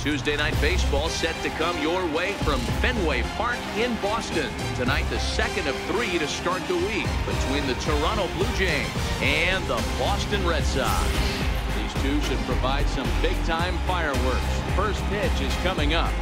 Tuesday Night Baseball set to come your way from Fenway Park in Boston. Tonight, the second of 3 to start the week between the Toronto Blue Jays and the Boston Red Sox. These two should provide some big-time fireworks. First pitch is coming up.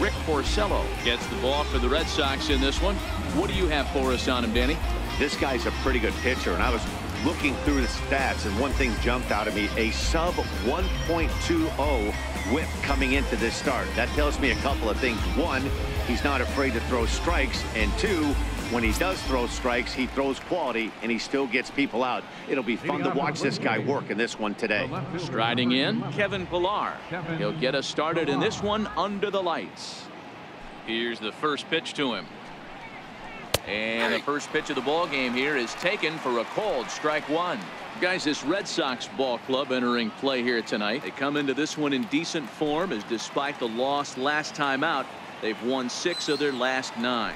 Rick Porcello gets the ball for the Red Sox in this one. What do you have for us on him, Danny? This guy's a pretty good pitcher, and I was looking through the stats, and one thing jumped out at me: a sub 1.20 whip coming into this start. That tells me a couple of things. One, he's not afraid to throw strikes, and two, when he does throw strikes, he throws quality, and he still gets people out. It'll be fun to watch this guy work in this one today. Striding in, Kevin Pillar. He'll get us started in this one under the lights. Here's the first pitch to him. And the first pitch of the ball game here is taken for a called strike one. Guys, this Red Sox ball club entering play here tonight. They come into this one in decent form, as despite the loss last time out, they've won 6 of their last 9.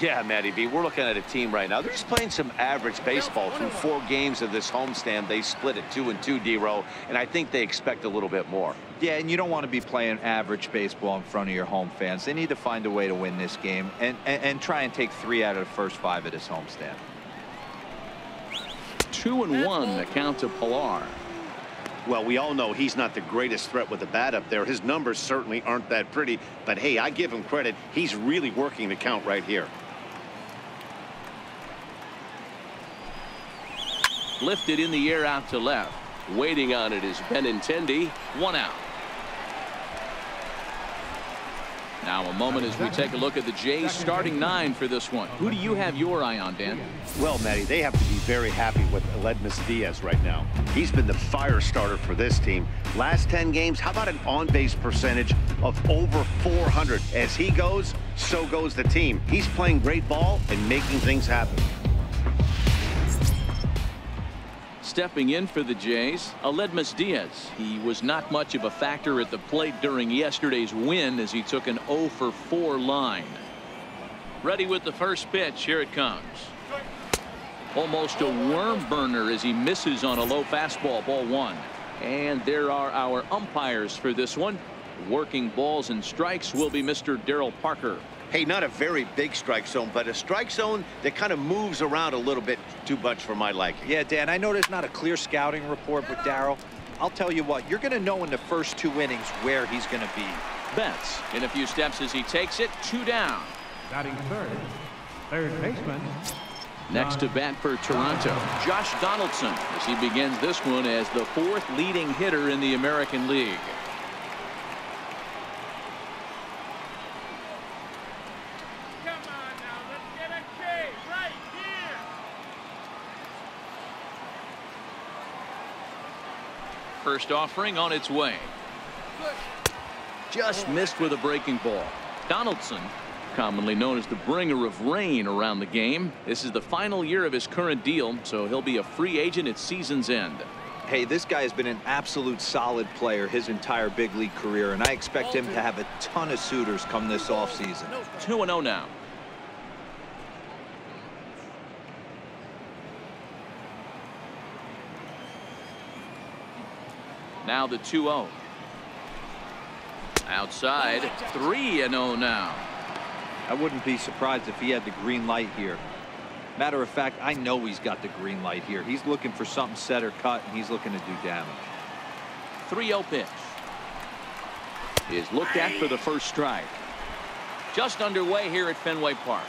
Yeah, Matty B, we're looking at a team right now. They're just playing some average baseball through 4 games of this homestand. They split at 2-2, D-Row, and I think they expect a little bit more. Yeah, and you don't want to be playing average baseball in front of your home fans. They need to find a way to win this game and try and take 3 out of the first 5 of this homestand. 2-1 the count to Pillar. Well, we all know he's not the greatest threat with the bat up there. His numbers certainly aren't that pretty, but hey, I give him credit. He's really working the count right here. Lifted in the air out to left. Waiting on it is Benintendi. 1 out. Now a moment as we take a look at the Jays starting 9 for this one. Who do you have your eye on, Dan? Well, Matty, they have to be very happy with Aledmys Diaz right now. He's been the fire starter for this team. Last 10 games, how about an on-base percentage of over 400? As he goes, so goes the team. He's playing great ball and making things happen. Stepping in for the Jays, Aledmys Diaz. He was not much of a factor at the plate during yesterday's win, as he took an 0 for 4 line. Ready with the first pitch. Here it comes. Almost a worm burner as he misses on a low fastball. Ball 1. And there are our umpires for this one. Working balls and strikes will be Mr. Darryl Parker. Hey, not a very big strike zone, but a strike zone that kind of moves around a little bit too much for my liking. Yeah, Dan, I know there's not a clear scouting report with Darryl. I'll tell you what, you're going to know in the first 2 innings where he's going to be. Betts in a few steps as he takes it. 2 down. Batting third baseman. Next to bat for Toronto, Josh Donaldson, as he begins this one as the 4th leading hitter in the American League. First offering on its way. Just missed with a breaking ball. Donaldson, commonly known as the bringer of rain around the game. This is the final year of his current deal, so he'll be a free agent at season's end. Hey, this guy has been an absolute solid player his entire big league career, and I expect him to have a ton of suitors come this offseason. 2-0 now. Now the 2-0. Outside, 3-0 now. I wouldn't be surprised if he had the green light here. Matter of fact, I know he's got the green light here. He's looking for something set or cut, and he's looking to do damage. 3-0 pitch is looked at for the first strike. Just underway here at Fenway Park.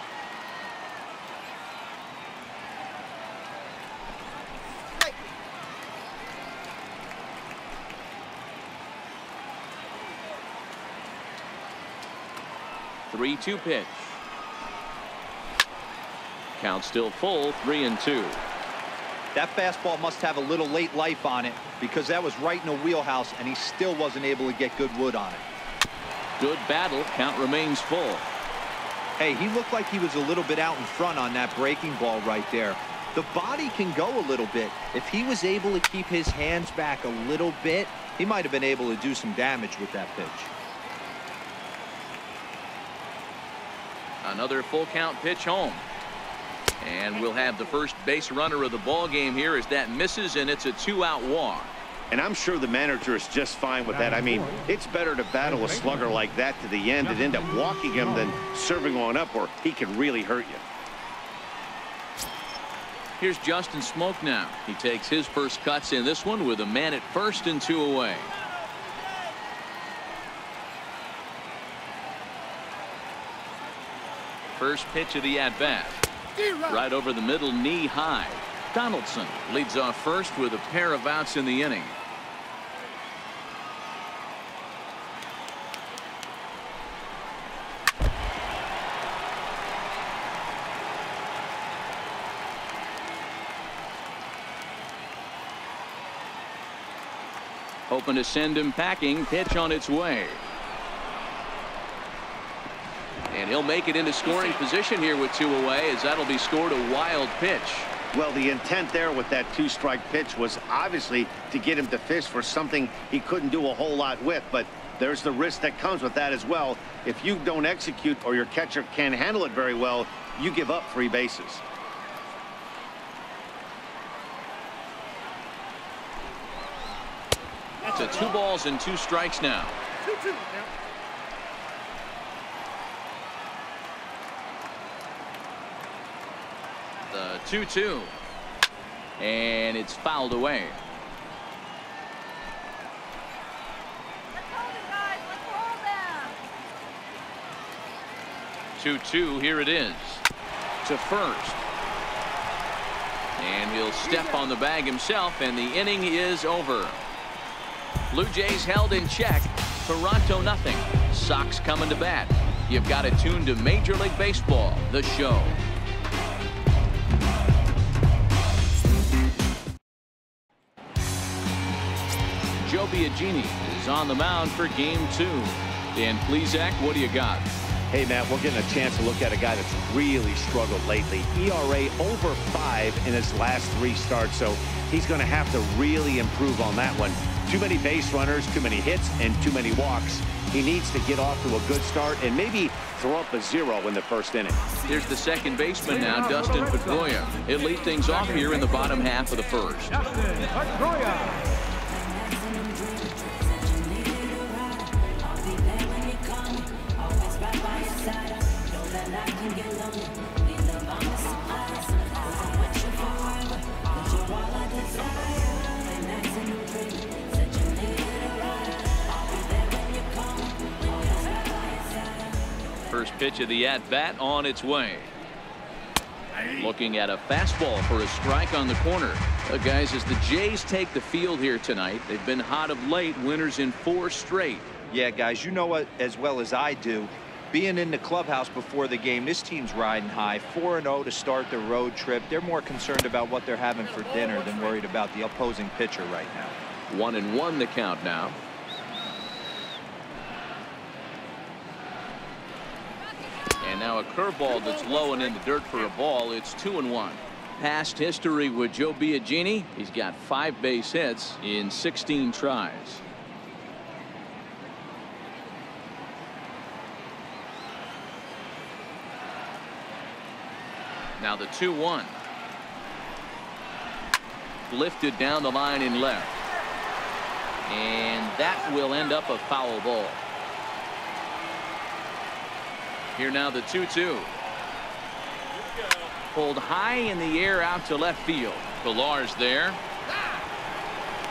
Three-two pitch. Count still full. 3-2. That fastball must have a little late life on it, because that was right in the wheelhouse, and he still wasn't able to get good wood on it. Good battle. Count remains full. Hey, he looked like he was a little bit out in front on that breaking ball right there. The body can go a little bit. If he was able to keep his hands back a little bit, he might have been able to do some damage with that pitch. Another full count pitch home. And we'll have the first base runner of the ball game here as that misses, and it's a 2-out walk. And I'm sure the manager is just fine with that. I mean, it's better to battle a slugger like that to the end and end up walking him than serving one up where he can really hurt you. Here's Justin Smoke now. He takes his first cuts in this one with a man at first and 2 away. First pitch of the at-bat. Right over the middle, knee high. Donaldson leads off first with a pair of outs in the inning. Hoping to send him packing. Pitch on its way. And he'll make it into scoring position here with 2 away, as that'll be scored a wild pitch. Well, the intent there with that 2-strike pitch was obviously to get him to fish for something he couldn't do a whole lot with, but there's the risk that comes with that as well. If you don't execute or your catcher can't handle it very well, you give up 3 bases. To 2 balls and 2 strikes now. 2-2 now. The 2-2. And it's fouled away. Let's hold it, guys. Let's hold them. 2-2. Here it is. To first. And he'll step on the bag himself, and the inning is over. Blue Jays held in check. Toronto nothing. Sox coming to bat. You've got it tuned to Major League Baseball, the show. Joe Biagini is on the mound for game 2. Dan Plesac, what do you got? Hey, Matt, we're getting a chance to look at a guy that's really struggled lately. ERA over 5 in his last 3 starts, so he's going to have to really improve on that one. Too many base runners, too many hits, and too many walks. He needs to get off to a good start and maybe throw up a 0 in the first inning. Here's the second baseman now, Dustin Pedroia. He'll lead things off here in the bottom half of the first. Dustin Pedroia. First pitch of the at-bat on its way. Looking at a fastball for a strike on the corner. Guys, as the Jays take the field here tonight, they've been hot of late, winners in 4 straight. Yeah, guys, you know what as well as I do. Being in the clubhouse before the game, this team's riding high. 4-0 to start the road trip. They're more concerned about what they're having for dinner than worried about the opposing pitcher right now. 1-1 the count now. And now a curveball that's low and in the dirt for a ball. It's 2-1. Past history with Joe Biagini. He's got 5 base hits in 16 tries. Now the 2-1. Lifted down the line in left. And that will end up a foul ball. Here now the 2-2. Pulled high in the air out to left field. Pillar's there.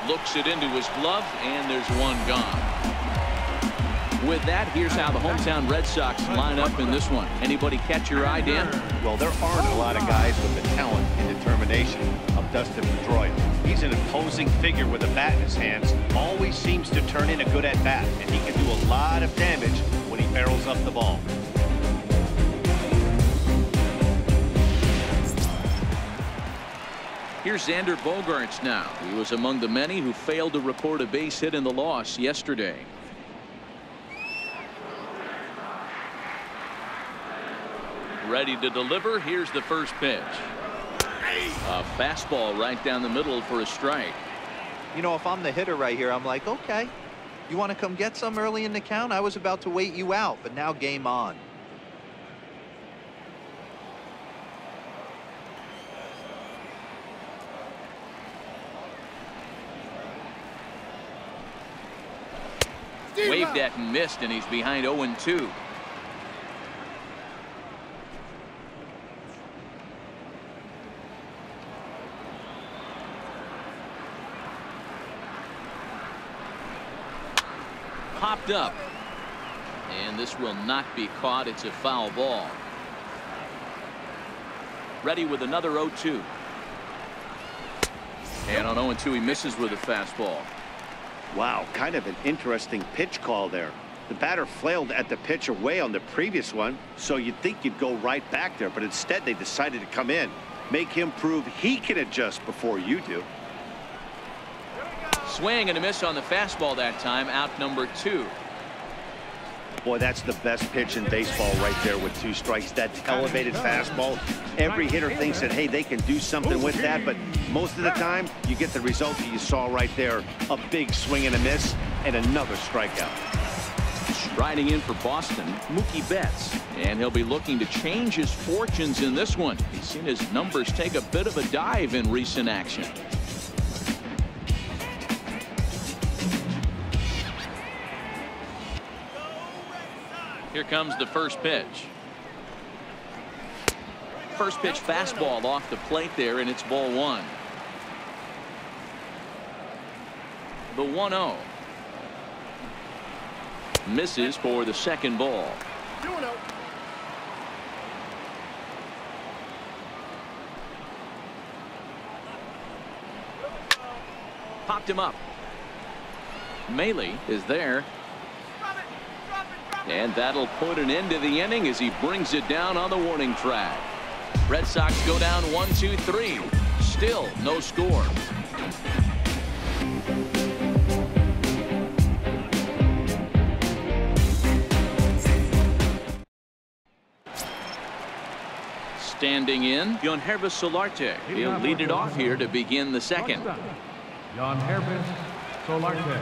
Looks it into his glove, and there's one gone. With that, here's how the hometown Red Sox line up in this one. Anybody catch your eye, Dan? Well, there aren't a lot of guys with the talent and determination of Dustin Pedroia. He's an imposing figure with a bat in his hands. Always seems to turn in a good at-bat, and he can do a lot of damage when he barrels up the ball. Here's Xander Bogaerts now. He was among the many who failed to record a base hit in the loss yesterday. Ready to deliver. Here's the first pitch. A fastball right down the middle for a strike. You know, if I'm the hitter right here, I'm like, okay, you want to come get some early in the count? I was about to wait you out, but now game on. Waved at and missed, and he's behind 0-2. Popped up. And this will not be caught. It's a foul ball. Ready with another 0-2. And on 0-2, he misses with a fastball. Wow, kind of an interesting pitch call there. The batter flailed at the pitcher way on the previous one, so you'd think you'd go right back there, but instead they decided to come in, make him prove he can adjust before you do. Swing and a miss on the fastball that time. Out number 2. Boy, that's the best pitch in baseball right there with 2 strikes. That elevated fastball. Every hitter thinks that, hey, they can do something with that, but most of the time you get the result that you saw right there. A big swing and a miss and another strikeout. Striding in for Boston, Mookie Betts, and he'll be looking to change his fortunes in this one. He's seen his numbers take a bit of a dive in recent action. Here comes the first pitch. First pitch fastball off the plate there, and it's ball 1. The 1-0. Misses for the second ball. Popped him up. Maley is there. And that'll put an end to the inning as he brings it down on the warning track. Red Sox go down 1-2-3. Still no score. Standing in, Yonhervis Solarte. He'll lead it off here to begin the second. Yonhervis Solarte.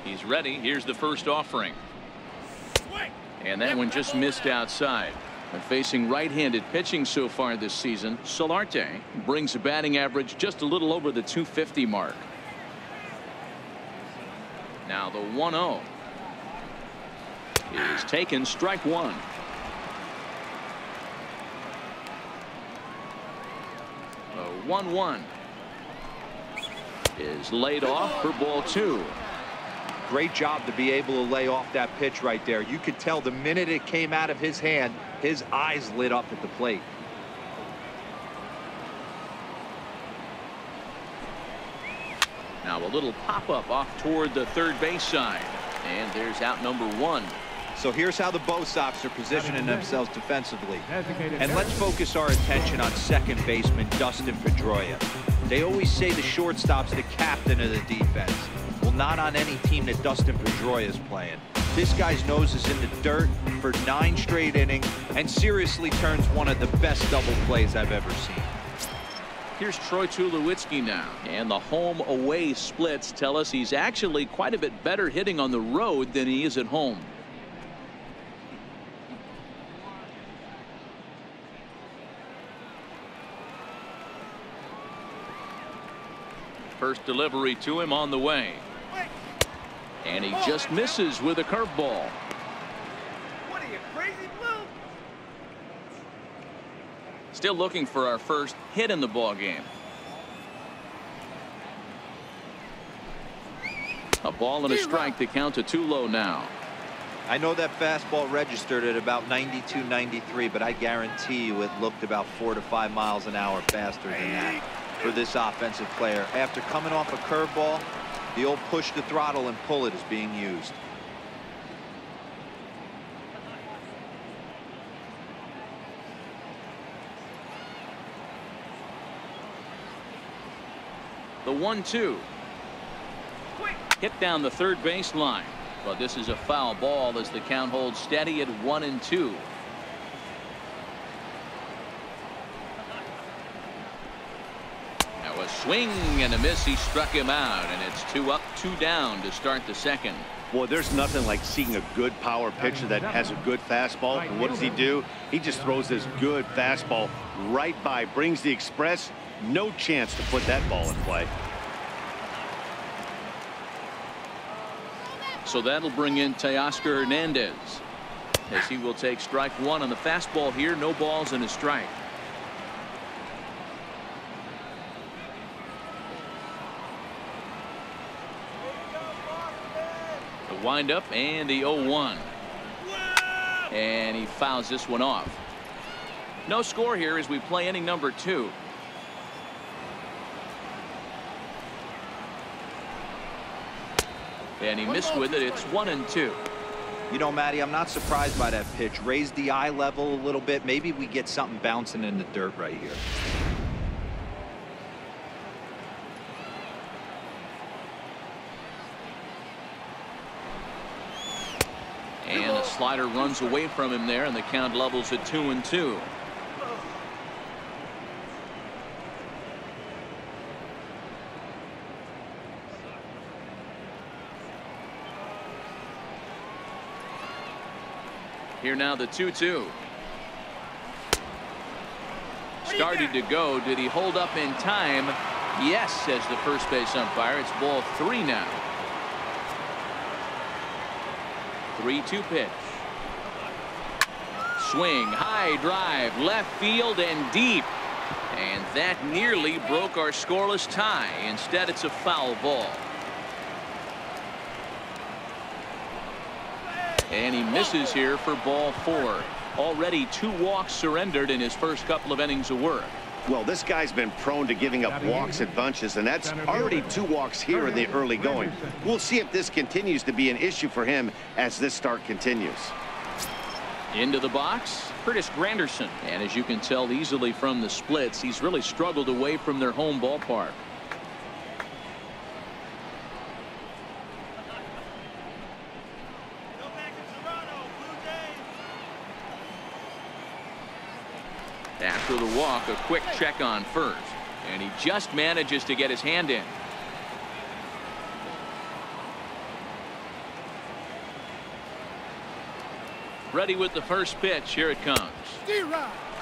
He's ready. Here's the first offering. And that one just missed outside. And facing right-handed pitching so far this season, Solarte brings a batting average just a little over the 250 mark. Now the 1-0 is taken, strike 1. The 1-1 is laid off for ball 2. Great job to be able to lay off that pitch right there. You could tell the minute it came out of his hand, his eyes lit up at the plate. Now a little pop-up off toward the third base side. And there's out number 1. So here's how the BOS Sox are positioning themselves defensively. And let's focus our attention on second baseman Dustin Pedroia. They always say the shortstop's the captain of the defense. Well, not on any team that Dustin Pedroia is playing. This guy's nose is in the dirt for 9 straight innings and seriously turns one of the best double plays I've ever seen. Here's Troy Tulowitzki now, and the home-away splits tell us he's actually quite a bit better hitting on the road than he is at home. First delivery to him on the way. And he just misses with a curveball. What are you, crazy, Blue? Still looking for our first hit in the ball game. A ball and a strike. The count to 2 low now. I know that fastball registered at about 92, 93, but I guarantee you it looked about 4 to 5 miles an hour faster than that for this offensive player. After coming off a curveball, the old push the throttle and pull it is being used. The 1-2 hit down the third base line, but this is a foul ball as the count holds steady at 1-2. Now a swing and a miss. He struck him out, and it's 2 up, 2 down to start the second. Boy, there's nothing like seeing a good power pitcher that has a good fastball. And what does he do? He just throws this good fastball right by, brings the express. No chance to put that ball in play. So that'll bring in Teoscar Hernandez, as he will take strike one on the fastball here. No balls and a strike. The windup and the 0-1. And he fouls this one off. No score here as we play inning number 2. And he missed with it. It's 1-2. You know, Matty, I'm not surprised by that pitch. Raised the eye level a little bit. Maybe we get something bouncing in the dirt right here. And a slider runs away from him there, and the count levels at 2-2. Here now the 2-2. Started to go. Did he hold up in time? Yes, says the first base umpire. It's ball 3 now. 3-2 pitch. Swing, high drive, left field and deep. And that nearly broke our scoreless tie. Instead, it's a foul ball. And he misses here for ball 4. Already 2 walks surrendered in his first couple of innings of work. Well, this guy's been prone to giving up walks in bunches, and that's already 2 walks here in the early going. We'll see if this continues to be an issue for him as this start continues. Into the box, Curtis Granderson. And as you can tell easily from the splits, he's really struggled away from their home ballpark. After the walk, a quick check on first, and he just manages to get his hand in. Ready with the first pitch. Here it comes.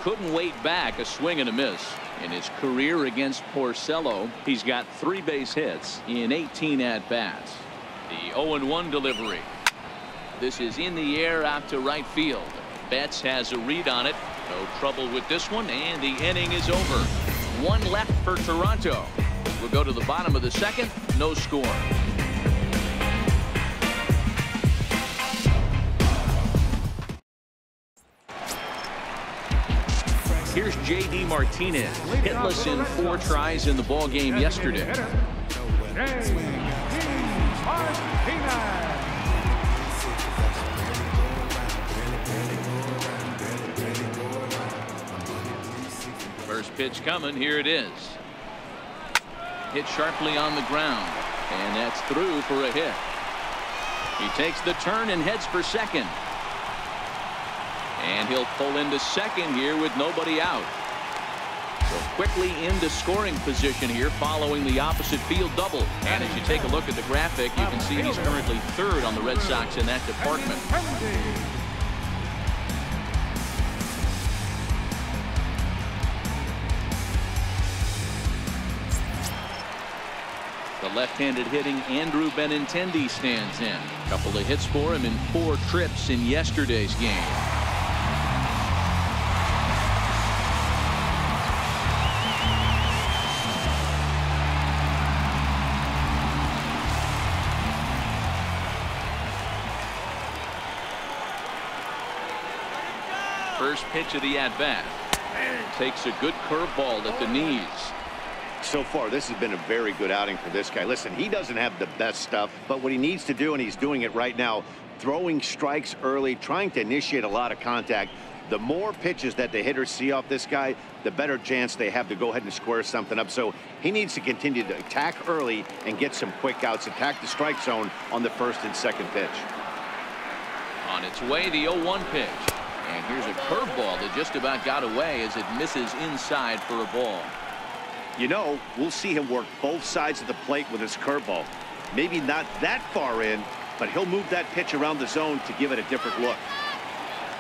Couldn't wait back. A swing and a miss. In his career against Porcello, he's got 3 base hits in 18 at-bats. The 0-1 delivery. This is in the air out to right field. Betts has a read on it. No trouble with this one, and the inning is over. 1 left for Toronto. We'll go to the bottom of the 2nd. No score. Here's J.D. Martinez, hitless in 4 tries in the ball game yesterday. First pitch coming. Here it is. Hit sharply on the ground, and that's through for a hit. He takes the turn and heads for second. And he'll pull into second here with nobody out. So quickly into scoring position here following the opposite field double. And as you take a look at the graphic, you can see he's currently 3rd on the Red Sox in that department. The left-handed hitting Andrew Benintendi stands in. A couple of hits for him in 4 trips in yesterday's game. First pitch of the at-bat. Takes a good curveball at the knees. So far, this has been a very good outing for this guy. Listen, he doesn't have the best stuff, but what he needs to do, and he's doing it right now, throwing strikes early, trying to initiate a lot of contact. The more pitches that the hitters see off this guy, the better chance they have to go ahead and square something up. So he needs to continue to attack early and get some quick outs, attack the strike zone on the 1st and 2nd pitch. On its way, the 0-1 pitch. And here's a curveball that just about got away as it misses inside for a ball. You know, we'll see him work both sides of the plate with his curveball. Maybe not that far in, but he'll move that pitch around the zone to give it a different look.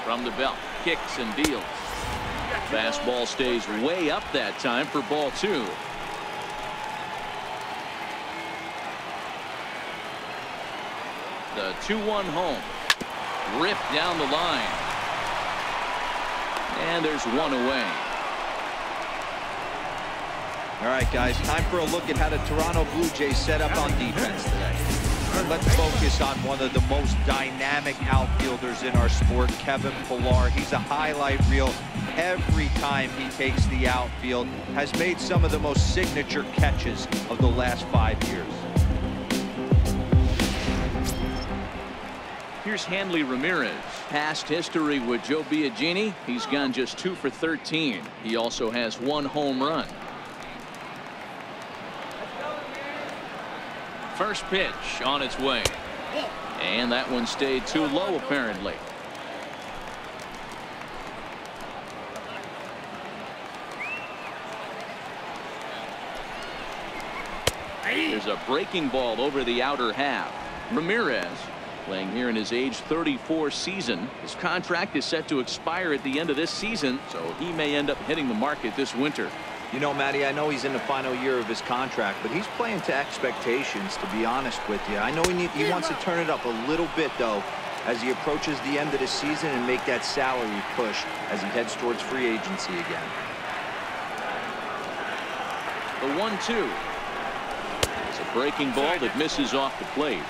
From the belt, kicks and deals. Fastball stays way up that time for ball 2. The 2-1 home. Ripped down the line. And there's one away. All right, guys, time for a look at how the Toronto Blue Jays set up on defense today. Let's focus on one of the most dynamic outfielders in our sport, Kevin Pillar. He's a highlight reel every time he takes the outfield. Has made some of the most signature catches of the last 5 years. Here's Hanley Ramirez. Past history with Joe Biagini. He's gone just 2 for 13. He also has 1 home run. First pitch on its way. And that one stayed too low, apparently. There's a breaking ball over the outer half. Ramirez playing here in his age 34 season. His contract is set to expire at the end of this season, so he may end up hitting the market this winter. You know, Matty, I know he's in the final year of his contract, but he's playing to expectations, to be honest with you. I know he wants to turn it up a little bit, though, as he approaches the end of the season and make that salary push as he heads towards free agency again. The 1-2. It's a breaking ball that misses off the plate.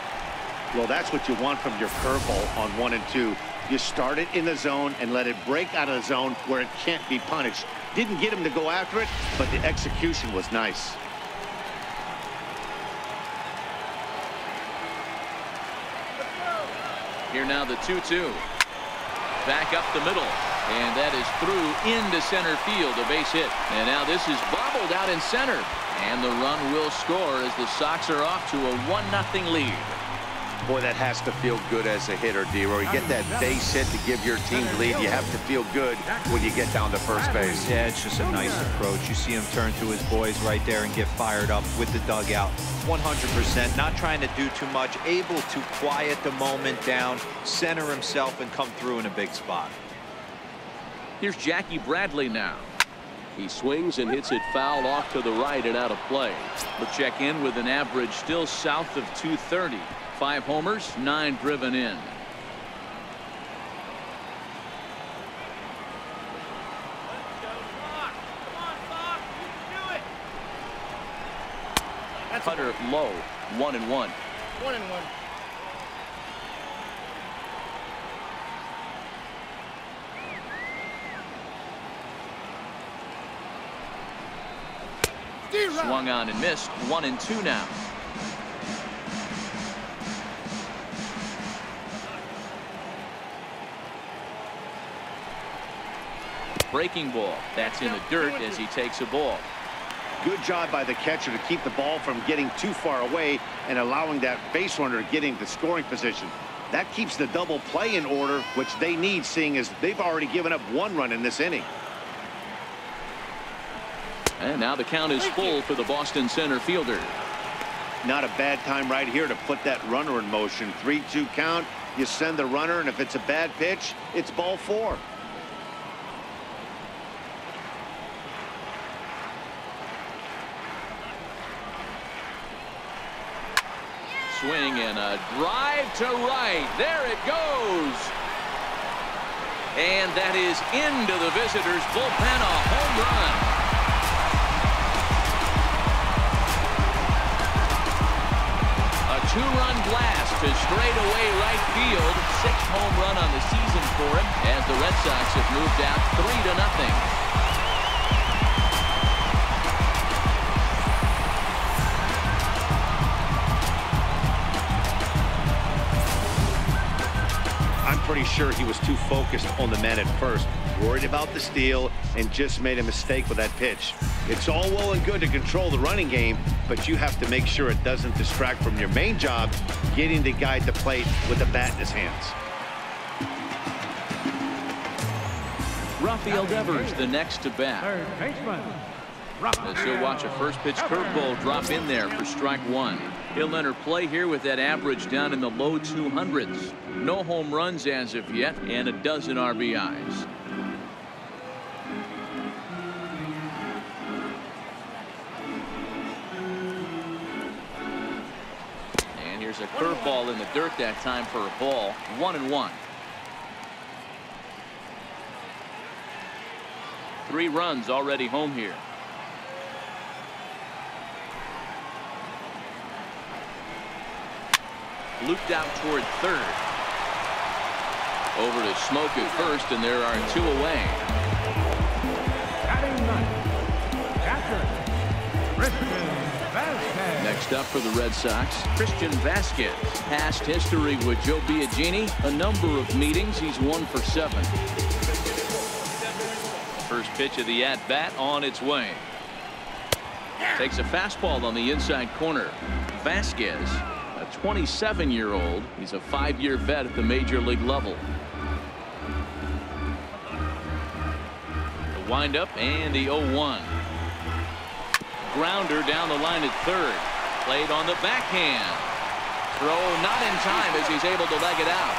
Well, that's what you want from your curveball on 1 and 2. You start it in the zone and let it break out of the zone where it can't be punished. Didn't get him to go after it, but the execution was nice. Here now the 2-2. Back up the middle. And that is through into center field, a base hit. And now this is bobbled out in center. And the run will score as the Sox are off to a 1-0 lead. Boy, that has to feel good as a hitter, D-Roy. You get that base hit to give your team the lead. You have to feel good when you get down to first base. Yeah, it's just a nice approach. You see him turn to his boys right there and get fired up with the dugout. 100%, not trying to do too much, able to quiet the moment down, center himself, and come through in a big spot. Here's Jackie Bradley now. He swings and hits it foul off to the right and out of play. We'll check in with an average still south of 230. 5 homers, 9 driven in. Cutter low, 1-1. 1-1. Swung on and missed. 1-2 now. Breaking ball. That's in the dirt as he takes a ball. Good job by the catcher to keep the ball from getting too far away and allowing that base runner to get into scoring position. That keeps the double play in order, which they need, seeing as they've already given up 1 run in this inning. And now the count is full for the Boston center fielder. Not a bad time right here to put that runner in motion. 3-2 count. You send the runner, and if it's a bad pitch, it's ball 4. Swing and a drive to right. There it goes. And that is into the visitors' bullpen, a home run. A 2-run blast to straightaway right field. 6th home run on the season for him as the Red Sox have moved out 3-0. Pretty sure he was too focused on the man at first, worried about the steal, and just made a mistake with that pitch. It's all well and good to control the running game, but you have to make sure it doesn't distract from your main job, getting the guy to plate with the bat in his hands. Rafael Devers the next to bat. Third baseman. As he'll watch a first pitch curveball drop in there for strike 1. He'll enter play here with that average down in the low 200s. No home runs as of yet, and a dozen RBIs. And here's a curveball in the dirt that time for a ball. 1-1. 3 runs already home here. Looped out toward third. Over to Smoke at first, and there are 2 away. Batting ninth, catcher, Christian Vasquez. Next up for the Red Sox, Christian Vasquez. Past history with Joe Biagini, a number of meetings. He's 1 for 7. First pitch of the at-bat on its way. Takes a fastball on the inside corner. Vasquez, a 27-year-old. He's a 5-year vet at the major league level. The windup and the 0-1. Grounder down the line at third. Played on the backhand. Throw not in time as he's able to leg it out.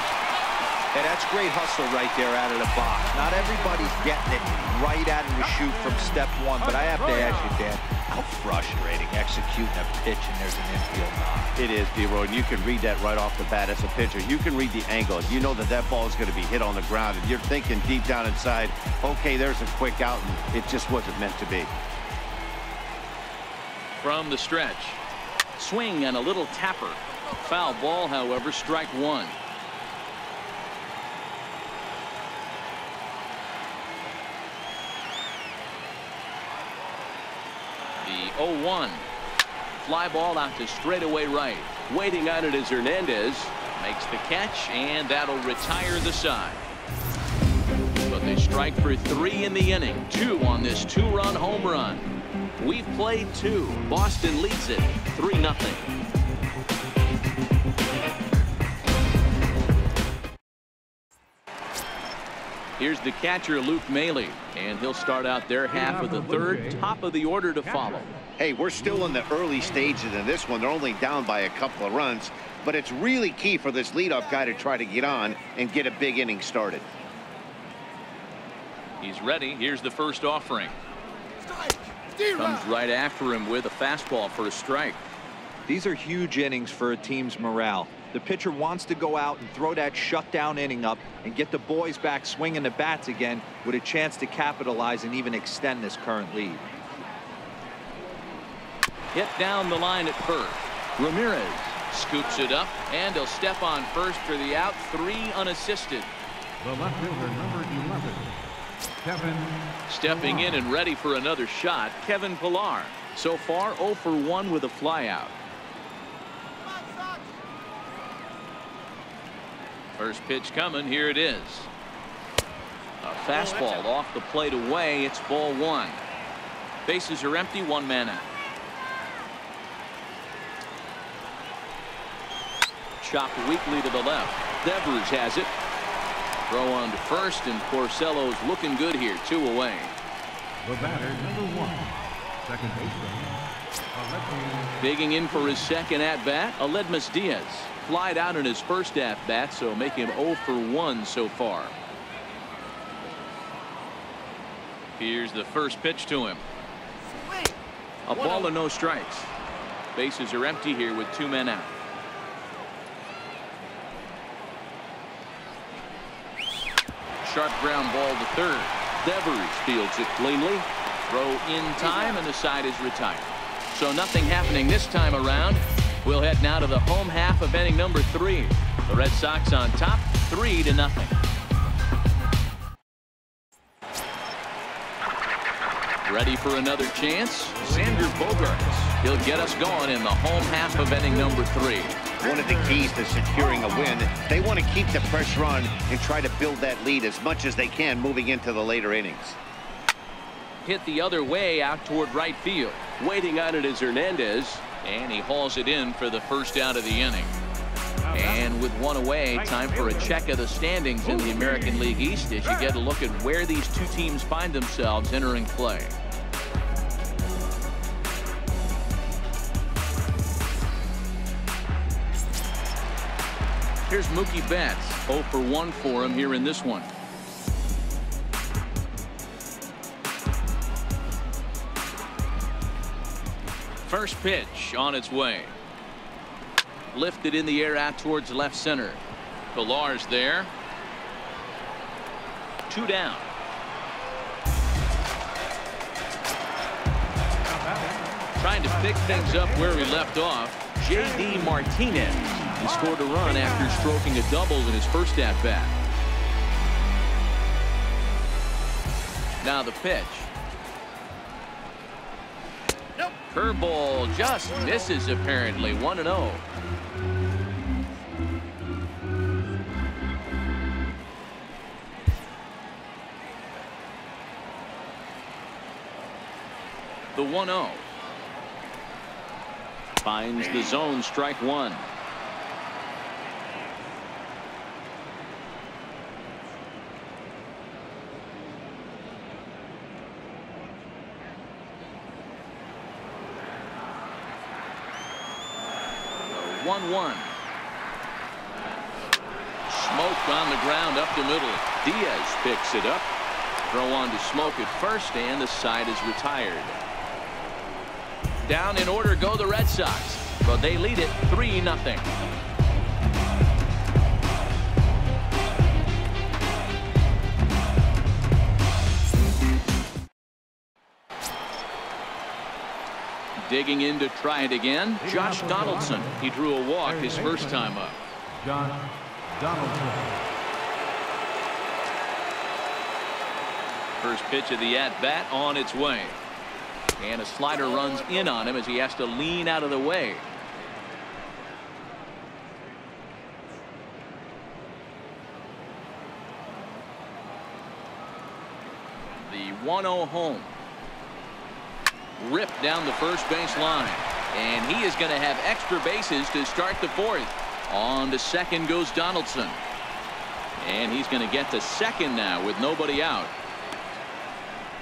Hey, that's great hustle right there out of the box. Not everybody's getting it right out of the chute from step one, but I have to ask you, Dan, how frustrating executing a pitch and there's an infield knock. It is, D-Roy, and you can read that right off the bat as a pitcher. You can read the angle. You know that that ball is going to be hit on the ground, and you're thinking deep down inside, okay, there's a quick out, and it just wasn't meant to be. From the stretch. Swing and a little tapper. Foul ball, however, strike 1. The 0-1. Fly ball out to straightaway right. Waiting on it is Hernandez. Makes the catch, and that'll retire the side. But they strike for 3 in the inning. 2 on this 2-run home run. We've played 2. Boston leads it 3-0. Here's the catcher, Luke Maile, and he'll start out their half of the third. Top of the order to follow. Hey, we're still in the early stages in this one. They're only down by a couple of runs, but it's really key for this leadoff guy to try to get on and get a big inning started. He's ready. Here's the first offering. Comes right after him with a fastball for a strike. These are huge innings for a team's morale. The pitcher wants to go out and throw that shutdown inning up and get the boys back swinging the bats again with a chance to capitalize and even extend this current lead. Hit down the line at first. Ramirez scoops it up, and he'll step on first for the out. 3 unassisted. The left fielder, number 11, Kevin. Stepping in and ready for another shot, Kevin Pillar. So far 0 for 1 with a flyout. First pitch coming. Here it is. A fastball off the plate away. It's ball 1. Bases are empty. 1 man out. Chopped weakly to the left. Devers has it. Throw on to first, and Porcello's looking good here. 2 away. The batter, number 1, second baseman. Digging in for his second at-bat, Aledmus Diaz. Flied out in his first at-bat, so make him 0 for 1 so far. Here's the first pitch to him. A ball and no strikes. Bases are empty here with 2 men out. Sharp ground ball to third. Devers fields it cleanly. Throw in time, and the side is retired. So nothing happening this time around. We'll head now to the home half of inning number 3. The Red Sox on top, 3-0. Ready for another chance? Xander Bogaerts. He'll get us going in the home half of inning number 3. One of the keys to securing a win, they want to keep the pressure on and try to build that lead as much as they can moving into the later innings. Hit the other way out toward right field. Waiting on it is Hernandez, and he hauls it in for the first out of the inning. And with 1 away, time for a check of the standings in the American League East as you get a look at where these 2 teams find themselves entering play. Here's Mookie Betts. 0 for 1 for him here in this one. First pitch on its way. Lifted in the air out towards left center. Villar's there. 2 down. Trying to pick things up where he left off, J.D. Martinez. He scored a run after stroking a double in his first at-bat. Now the pitch. Curveball just misses apparently. 1-0. The 1-0. Finds the zone, strike one. The 1-1. Smoke on the ground up the middle. Diaz picks it up. Throw on to Smoke at first, and the side is retired. Down in order go the Red Sox, but they lead it 3-0. Digging in to try it again, Josh Donaldson. He drew a walk his first time up. Josh Donaldson. First pitch of the at-bat on its way. And a slider runs in on him as he has to lean out of the way. The 1-0 home. Ripped down the first base line. And he is going to have extra bases to start the fourth. On to second goes Donaldson. And he's going to get to second now with nobody out.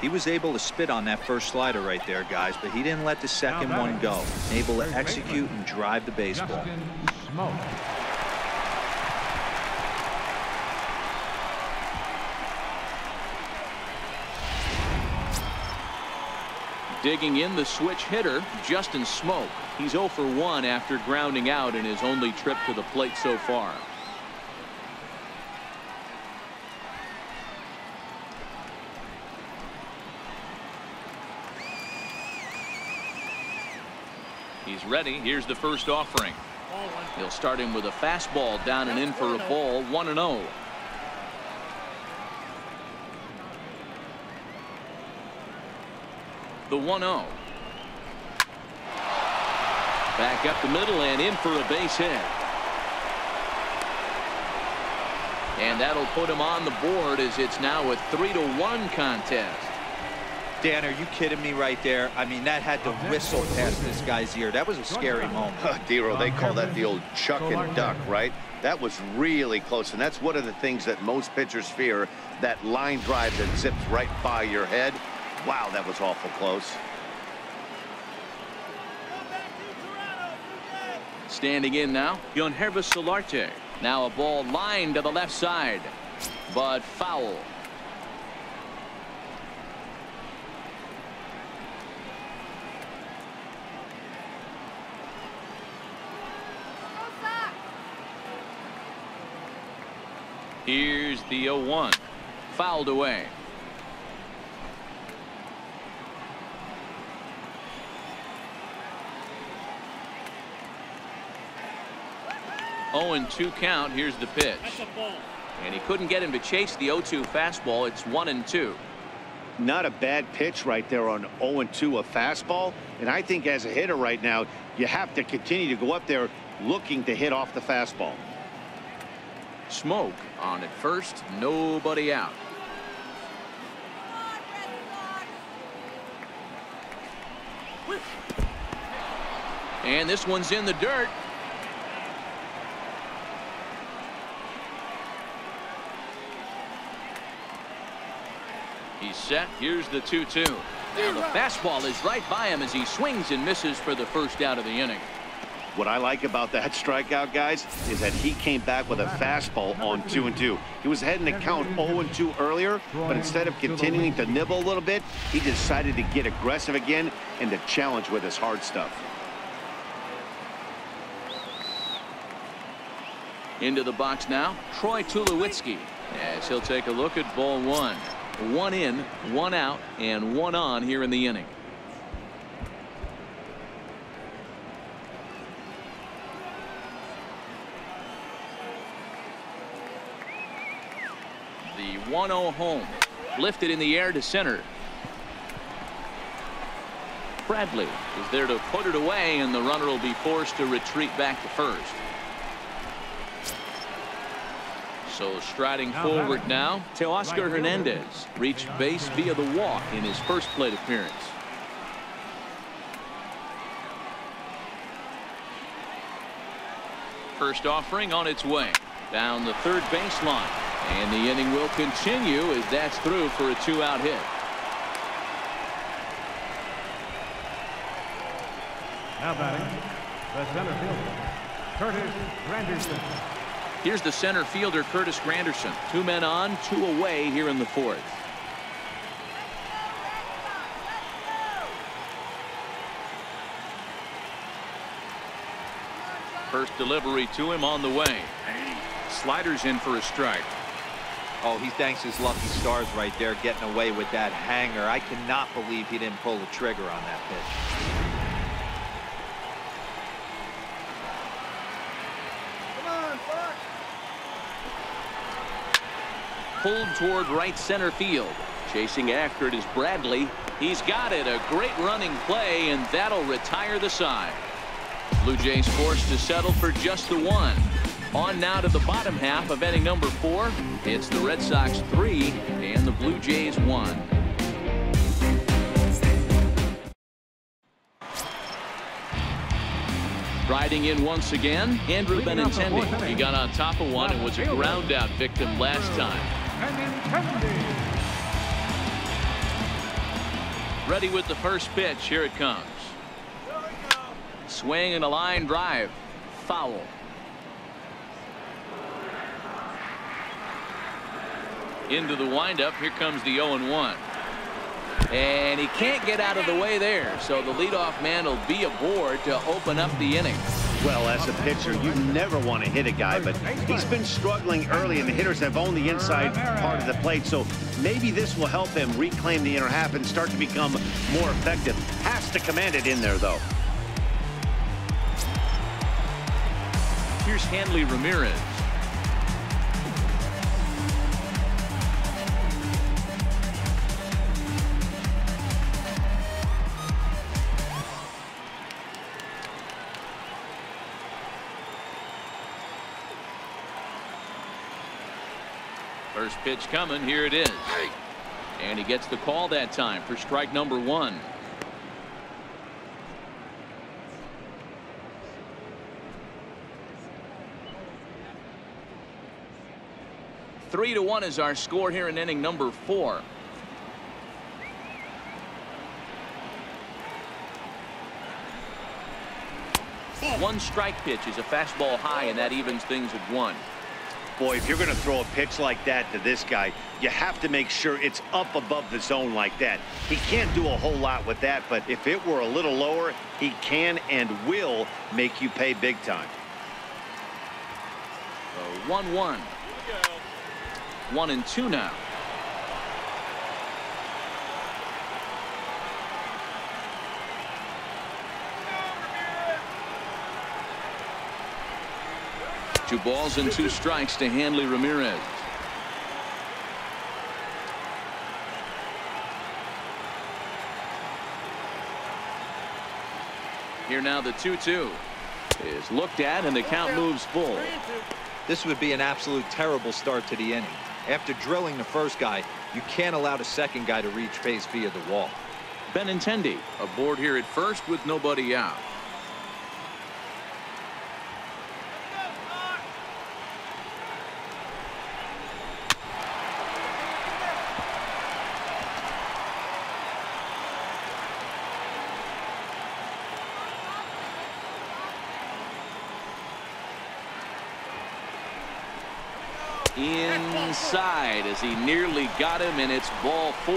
He was able to spit on that first slider right there, guys, but he didn't let the second one go. Able to execute and drive the baseball. Digging in the switch hitter, Justin Smoke. He's 0 for 1 after grounding out in his only trip to the plate so far. He's ready. Here's the first offering. He'll start him with a fastball down and in for a ball. 1-0. The 1-0. Back up the middle and in for a base hit. And that'll put him on the board as it's now a 3-1 contest. Dan, are you kidding me right there? I mean, that had to whistle past this guy's ear. That was a scary moment. Dero, they call that the old chuck and duck, right? That was really close, and that's one of the things that most pitchers fear, that line drive that zips right by your head. Wow, that was awful close. Standing in now, Yonhervis Solarte. Now a ball lined to the left side, but foul. Here's the 0-1. Fouled away. Oh, and 2 count. Here's the pitch. And he couldn't get him to chase the 0-2 fastball. It's 1-2. Not a bad pitch right there on 0-2, a fastball. And I think as a hitter right now, you have to continue to go up there looking to hit off the fastball. Smoke on at first, nobody out. And this one's in the dirt. He's set. Here's the 2-2. Now the fastball is right by him as he swings and misses for the first out of the inning. What I like about that strikeout, guys, is that he came back with a fastball on 2-2. He was heading to count 0-2 earlier, but instead of continuing to nibble a little bit, he decided to get aggressive again and to challenge with his hard stuff. Into the box now, Troy Tulowitzki, as he'll take a look at ball one. One in, one out, and one on here in the inning. The 1-0 home. Lifted in the air to center. Bradley is there to put it away, and the runner will be forced to retreat back to first. So striding forward now, Teoscar Hernandez reached base via the walk in his first plate appearance. First offering on its way down the third baseline, and the inning will continue as that's through for a 2-out hit. Now batting, the center fielder, Curtis Granderson. Here's the center fielder, Curtis Granderson. 2 men on, 2 away here in the fourth. First delivery to him on the way. Sliders in for a strike. Oh, he thanks his lucky stars right there, getting away with that hanger. I cannot believe he didn't pull the trigger on that pitch. Pulled toward right center field. Chasing after it is Bradley. He's got it. A great running play, and that'll retire the side. Blue Jays forced to settle for just the one. On now to the bottom half of inning number 4. It's the Red Sox 3 and the Blue Jays 1. Riding in once again, Andrew Benintendi. He got on top of one and was a ground out victim last time. Ready with the first pitch. Here it comes. Swing and a line drive. Foul. Into the windup. Here comes the 0-1. And he can't get out of the way there, so the leadoff man will be aboard to open up the inning. Well, as a pitcher, you never want to hit a guy, but he's been struggling early, and the hitters have owned the inside part of the plate, so maybe this will help him reclaim the inner half and start to become more effective. Has to command it in there, though. Here's Hanley Ramirez. First pitch coming. Here it is. And he gets the call that time for strike number 1. Three to 1 is our score here in inning number 4. One strike pitch is a fastball high, and that evens things at 1. Boy, if you're going to throw a pitch like that to this guy, you have to make sure it's up above the zone like that. He can't do a whole lot with that, but if it were a little lower, he can and will make you pay big time. 1-1. 1-2 now. Two balls and 2 strikes to Hanley Ramirez. Here now the 2-2 is looked at, and the count moves full. This would be an absolute terrible start to the inning. After drilling the first guy, you can't allow the second guy to reach base via the wall. Benintendi aboard here at first with nobody out. Inside as he nearly got him, and it's ball 4.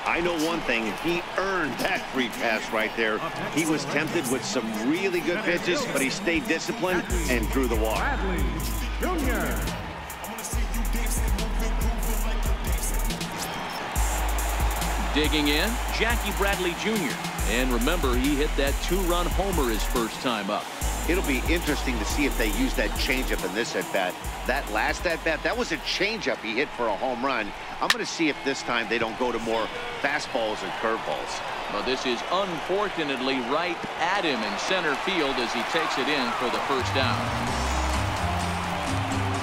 I know one thing, he earned that free pass right there. He was tempted with some really good pitches, but he stayed disciplined and drew the walk. Jr. Digging in, Jackie Bradley Jr. And remember, he hit that 2-run homer his first time up. It'll be interesting to see if they use that changeup in this at-bat. That last at-bat, that was a changeup he hit for a home run. I'm going to see if this time they don't go to more fastballs and curveballs. Well, this is unfortunately right at him in center field as he takes it in for the first down.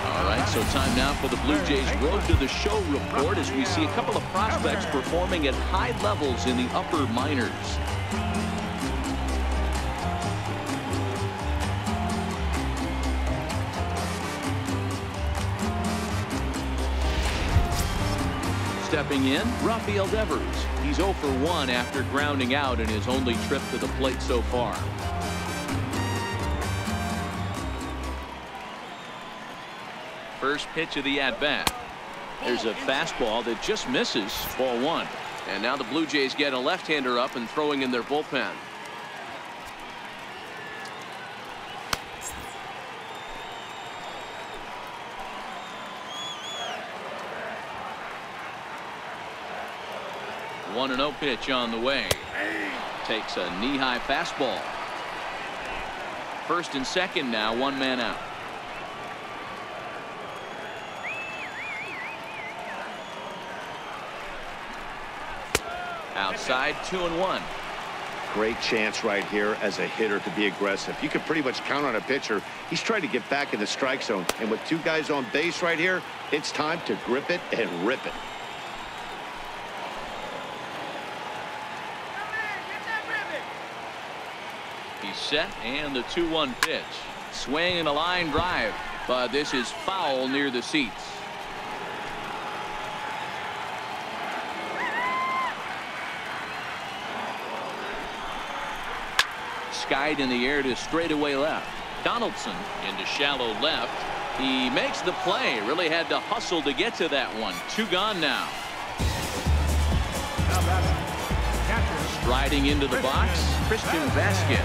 All right, so time now for the Blue Jays Road to the Show report as we see a couple of prospects performing at high levels in the upper minors. Stepping in, Rafael Devers. He's 0 for 1 after grounding out in his only trip to the plate so far. First pitch of the at-bat. There's a fastball that just misses, ball 1. And now the Blue Jays get a left-hander up and throwing in their bullpen. One 1-0 pitch on the way. Takes a knee-high fastball. First and second now, 1 man out. Outside, 2-1. Great chance right here as a hitter to be aggressive. You can pretty much count on a pitcher. He's trying to get back in the strike zone. And with 2 guys on base right here, it's time to grip it and rip it. He's set, and the 2-1 pitch. Swing and a line drive, but this is foul near the seats. Skied in the air to straightaway left. Donaldson into shallow left. He makes the play. Really had to hustle to get to that one. 2 gone now. Striding into the box, Christian Vasquez.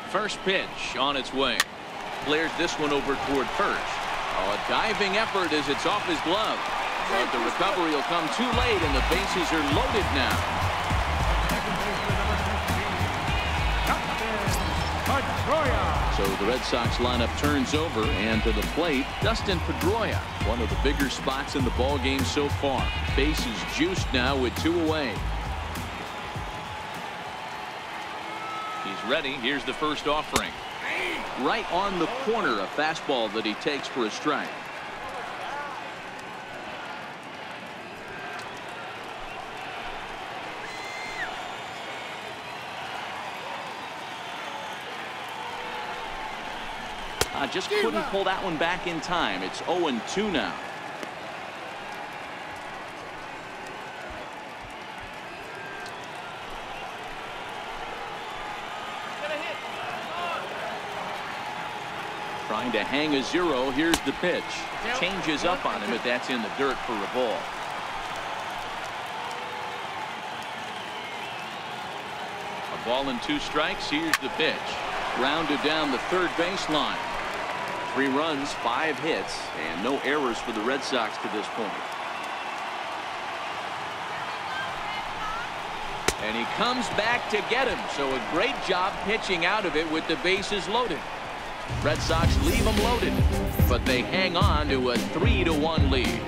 First pitch on its way. Flares this one over toward first. Oh, a diving effort as it's off his glove. But the recovery will come too late, and the bases are loaded now. So the Red Sox lineup turns over, and to the plate, Dustin Pedroia, one of the bigger spots in the ball game so far. Bases juiced now with 2 away. He's ready. Here's the first offering. Right on the corner, a fastball that he takes for a strike. Just couldn't pull that one back in time. It's 0-2 now. Trying to hang a 0. Here's the pitch. Changes up on him, but that's in the dirt for a ball. A ball and 2 strikes. Here's the pitch. Rounded down the third baseline. 3 runs, 5 hits, and no errors for the Red Sox to this point. And he comes back to get him. So a great job pitching out of it with the bases loaded. Red Sox leave them loaded, but they hang on to a 3-1 lead.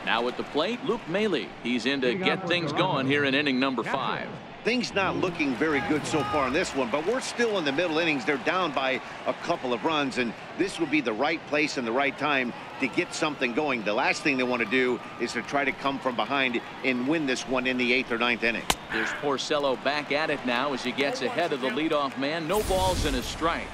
Now at the plate, Luke Maile. He's in to get things going here in inning number 5. Things not looking very good so far in this one, but we're still in the middle innings. They're down by a couple of runs, and this would be the right place and the right time to get something going. The last thing they want to do is to try to come from behind and win this one in the 8th or 9th inning. There's Porcello back at it now as he gets ahead of the leadoff man. No balls and a strike.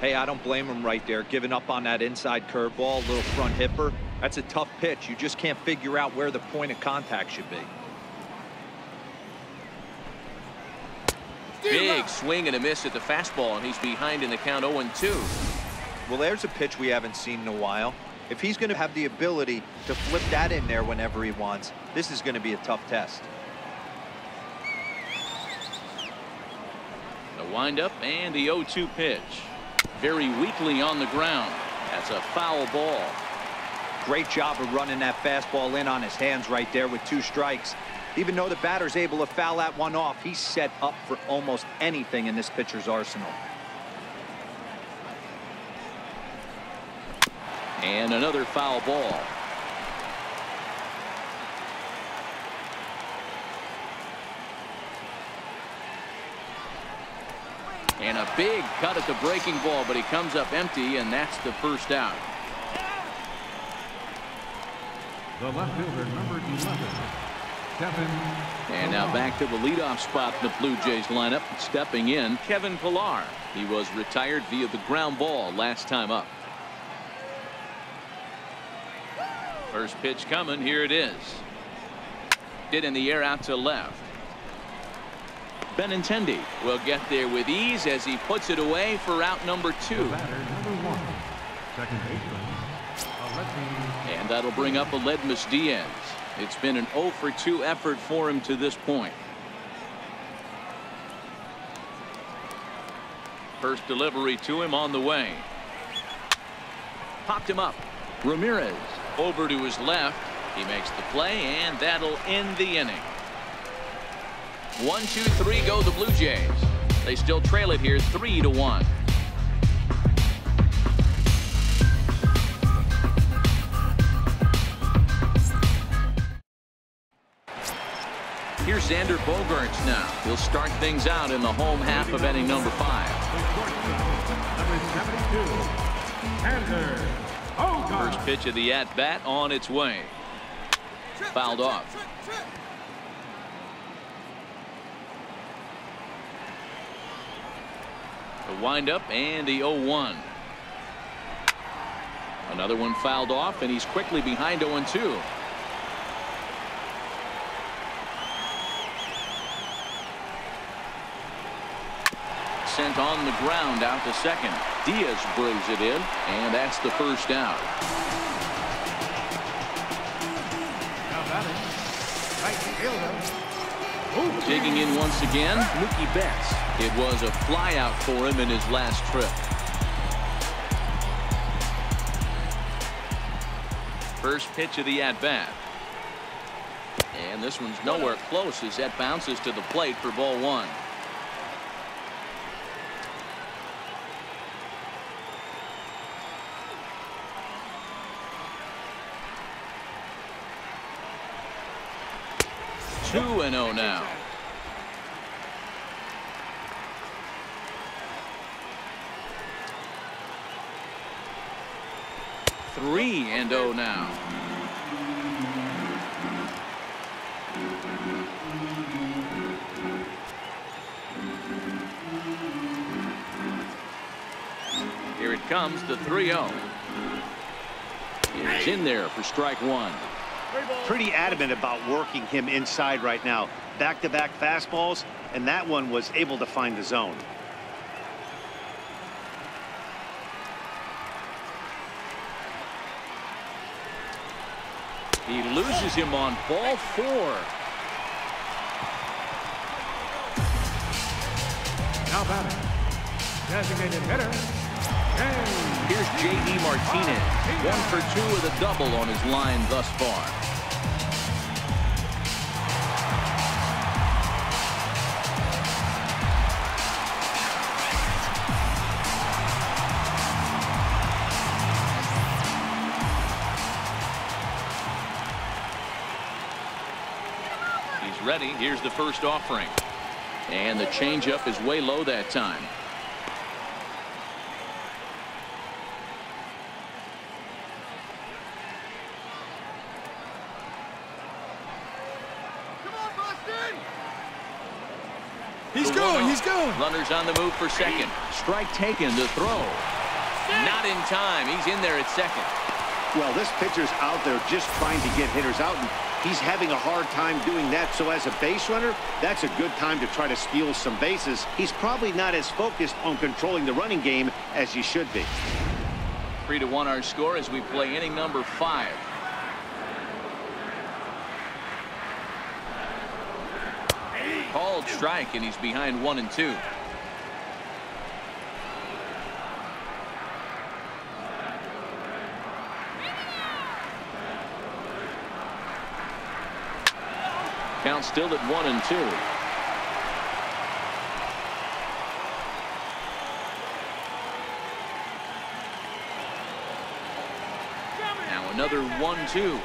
Hey, I don't blame him right there. Giving up on that inside curveball, little front hipper. That's a tough pitch. You just can't figure out where the point of contact should be. Big swing and a miss at the fastball, and he's behind in the count 0-2. Well, there's a pitch we haven't seen in a while. If he's going to have the ability to flip that in there whenever he wants, this is going to be a tough test. The windup and the 0-2 pitch. Very weakly on the ground. That's a foul ball. Great job of running that fastball in on his hands right there with 2 strikes. Even though the batter's able to foul that one off, he's set up for almost anything in this pitcher's arsenal. And another foul ball. And a big cut at the breaking ball, but he comes up empty, and that's the first out. The left fielder, number 11, Kevin. And now back to the leadoff spot in the Blue Jays lineup. Stepping in, Kevin Pillar. He was retired via the ground ball last time up. First pitch coming. Here it is. Hit in the air out to left. Benintendi will get there with ease as he puts it away for out number 2. The batter, number 1, second baseman, and that'll bring up Aledmys Diaz. It's been an 0-for-2 effort for him to this point. First delivery to him on the way. Popped him up. Ramirez over to his left. He makes the play, and that'll end the inning. 1-2-3 go the Blue Jays. They still trail it here 3-1. Here's Xander Bogaerts now. He'll start things out in the home half of inning number 5. number 72, Xander. First pitch of the at-bat on its way. Fouled off. The windup and the 0-1. Another one fouled off, and he's quickly behind 0-2. Sent on the ground out to second. Diaz brings it in, and that's the first out. Now batting, right fielder. Digging in once again, Mookie Betts. It was a flyout for him in his last trip. First pitch of the at-bat. And this one's nowhere close as that bounces to the plate for ball 1. Two and 0 now. Three and 0 now. Here it comes, the 3-0. He's in there for strike 1. Pretty adamant about working him inside right now. Back-to-back fastballs, and that one was able to find the zone. He loses him on ball 4. Now batting, designated hitter. Here's J.D. Martinez. 1 for 2 with a double on his line thus far. He's ready. Here's the first offering. And the changeup is way low that time. He's going, he's going. Runners on the move for second. Strike taken to throw. Not in time. He's in there at second. Well, this pitcher's out there just trying to get hitters out, and he's having a hard time doing that. So as a base runner, that's a good time to try to steal some bases. He's probably not as focused on controlling the running game as he should be. 3-1 our score as we play inning number 5. Called strike, and he's behind 1-2. Count still at 1-2. Now another 1-2.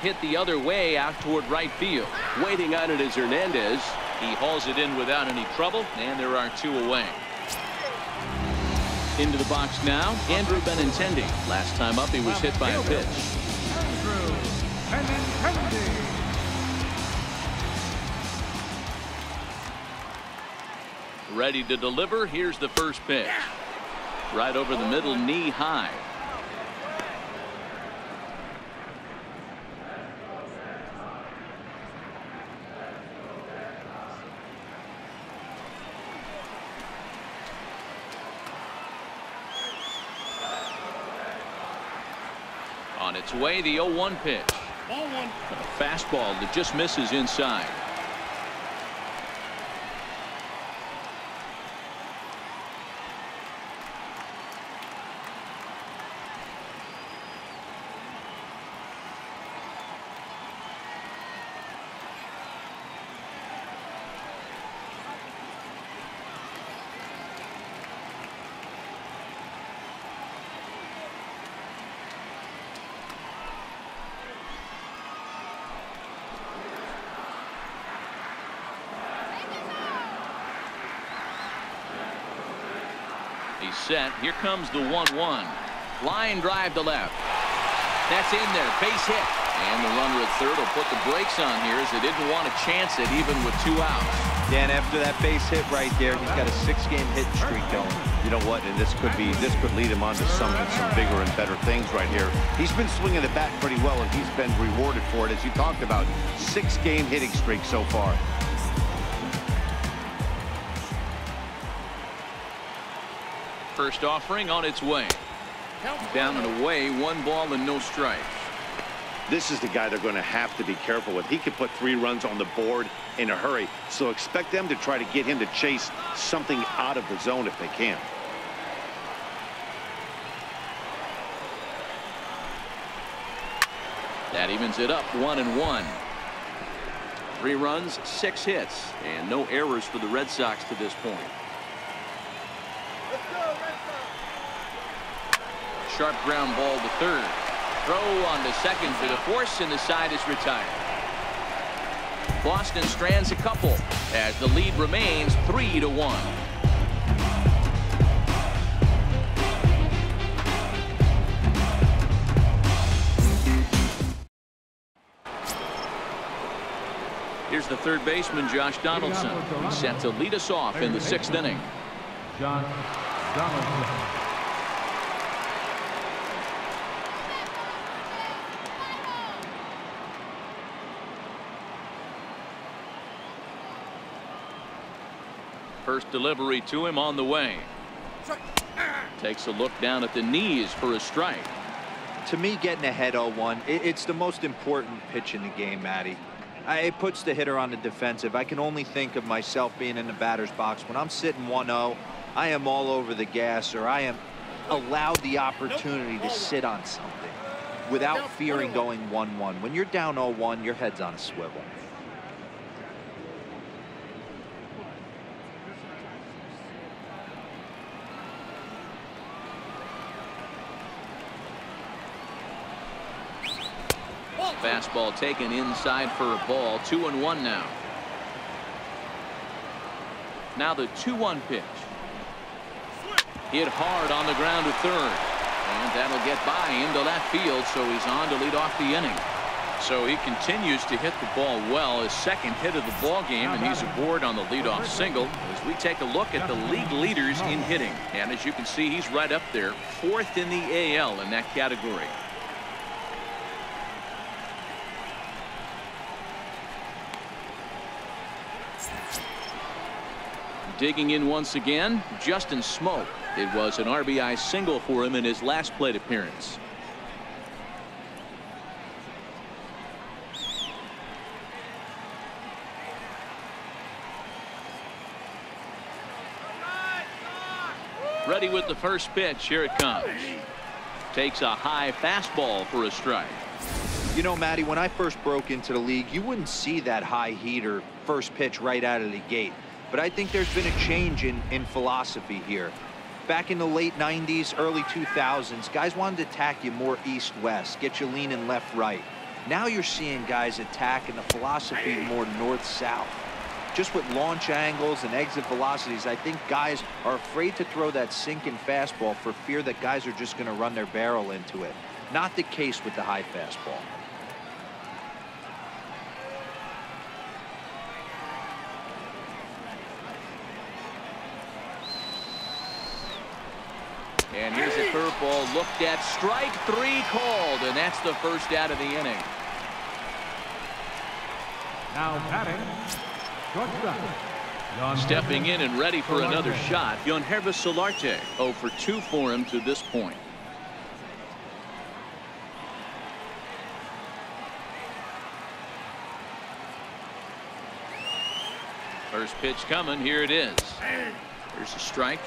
Hit the other way out toward right field. Waiting on it is Hernandez. He hauls it in without any trouble, and there are 2 away. Into the box now, Andrew Benintendi. Last time up, he was hit by a pitch. Andrew Benintendi. Ready to deliver. Here's the first pitch. Right over the middle, knee high. On its way, the 0-1 pitch. A fastball that just misses inside. He's set. Here comes the 1-1. Line drive to left. That's in there. Base hit. And the runner at third will put the brakes on here as they didn't want to chance it even with 2 outs. Dan, after that base hit right there, he's got a 6-game hit streak going. You know what? And this could lead him on to some bigger and better things right here. He's been swinging the bat pretty well, and he's been rewarded for it, as you talked about. 6-game hitting streak so far. First offering on its way. Down and away, 1 ball and no strikes. This is the guy they're going to have to be careful with. He could put 3 runs on the board in a hurry, so expect them to try to get him to chase something out of the zone if they can. That evens it up, 1-1. 3 runs, 6 hits, and no errors for the Red Sox to this point. Sharp ground ball to third. Throw on to second for the force, and the side is retired. Boston strands a couple as the lead remains 3-1. Here's the third baseman, Josh Donaldson. He's set to lead us off in the 6th inning. Josh Donaldson. First delivery to him on the way. Takes a look down at the knees for a strike. To me, getting ahead 0-1, it's the most important pitch in the game, Matty. It puts the hitter on the defensive. I can only think of myself being in the batter's box. When I'm sitting 1-0, I am all over the gas, or I am allowed the opportunity to sit on something without fearing going 1-1. When you're down 0-1, your head's on a swivel. Fastball taken inside for a ball. 2-1 now. Now the 2-1 pitch. Hit hard on the ground to third. And that'll get by into left field, so he's on to lead off the inning. So he continues to hit the ball well. His 2nd hit of the ball game, and he's aboard on the leadoff single as we take a look at the league leaders in hitting. And as you can see, he's right up there, 4th in the AL in that category. Digging in once again, Justin Smoke. It was an RBI single for him in his last plate appearance. Ready with the first pitch. Here it comes. Takes a high fastball for a strike. You know, Matty, when I first broke into the league, you wouldn't see that high heater first pitch right out of the gate. But I think there's been a change in philosophy here. Back in the late 90s, early 2000s, guys wanted to attack you more east-west, get you leaning left-right. Now you're seeing guys attacking the philosophy more north-south. Just with launch angles and exit velocities, I think guys are afraid to throw that sinking fastball for fear that guys are just going to run their barrel into it. Not the case with the high fastball. And here's a curveball looked at. Strike three called, and that's the first out of the inning. Now batting, shortstop. Stepping in and ready for another shot, Yonhervis Solarte. 0 for 2 for him to this point. First pitch coming. Here it is. Here's a strike.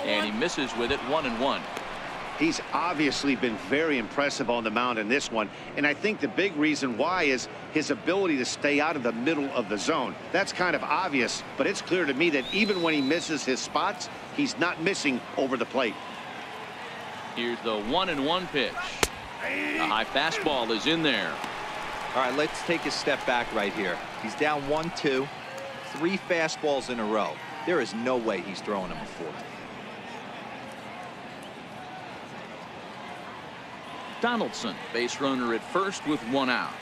And he misses with it. 1-1. He's obviously been very impressive on the mound in this one, and I think the big reason why is his ability to stay out of the middle of the zone. That's kind of obvious, but it's clear to me that even when he misses his spots, he's not missing over the plate. Here's the 1-1 pitch. A high fastball is in there. All right, let's take a step back right here. He's down 1-2, 3 fastballs in a row. There is no way he's throwing him a fourth. Donaldson, base runner at first with 1 out.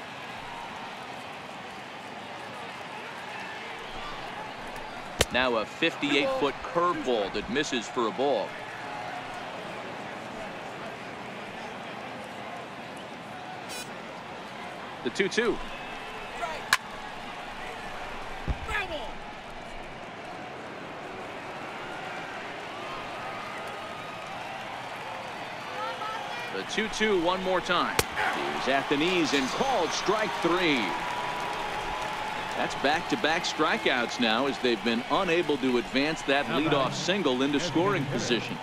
Now a 58-foot curveball that misses for a ball. The 2-2. The 2-2 one more time. He's at the knees and called strike 3. That's back-to-back strikeouts now as they've been unable to advance that leadoff single into scoring position.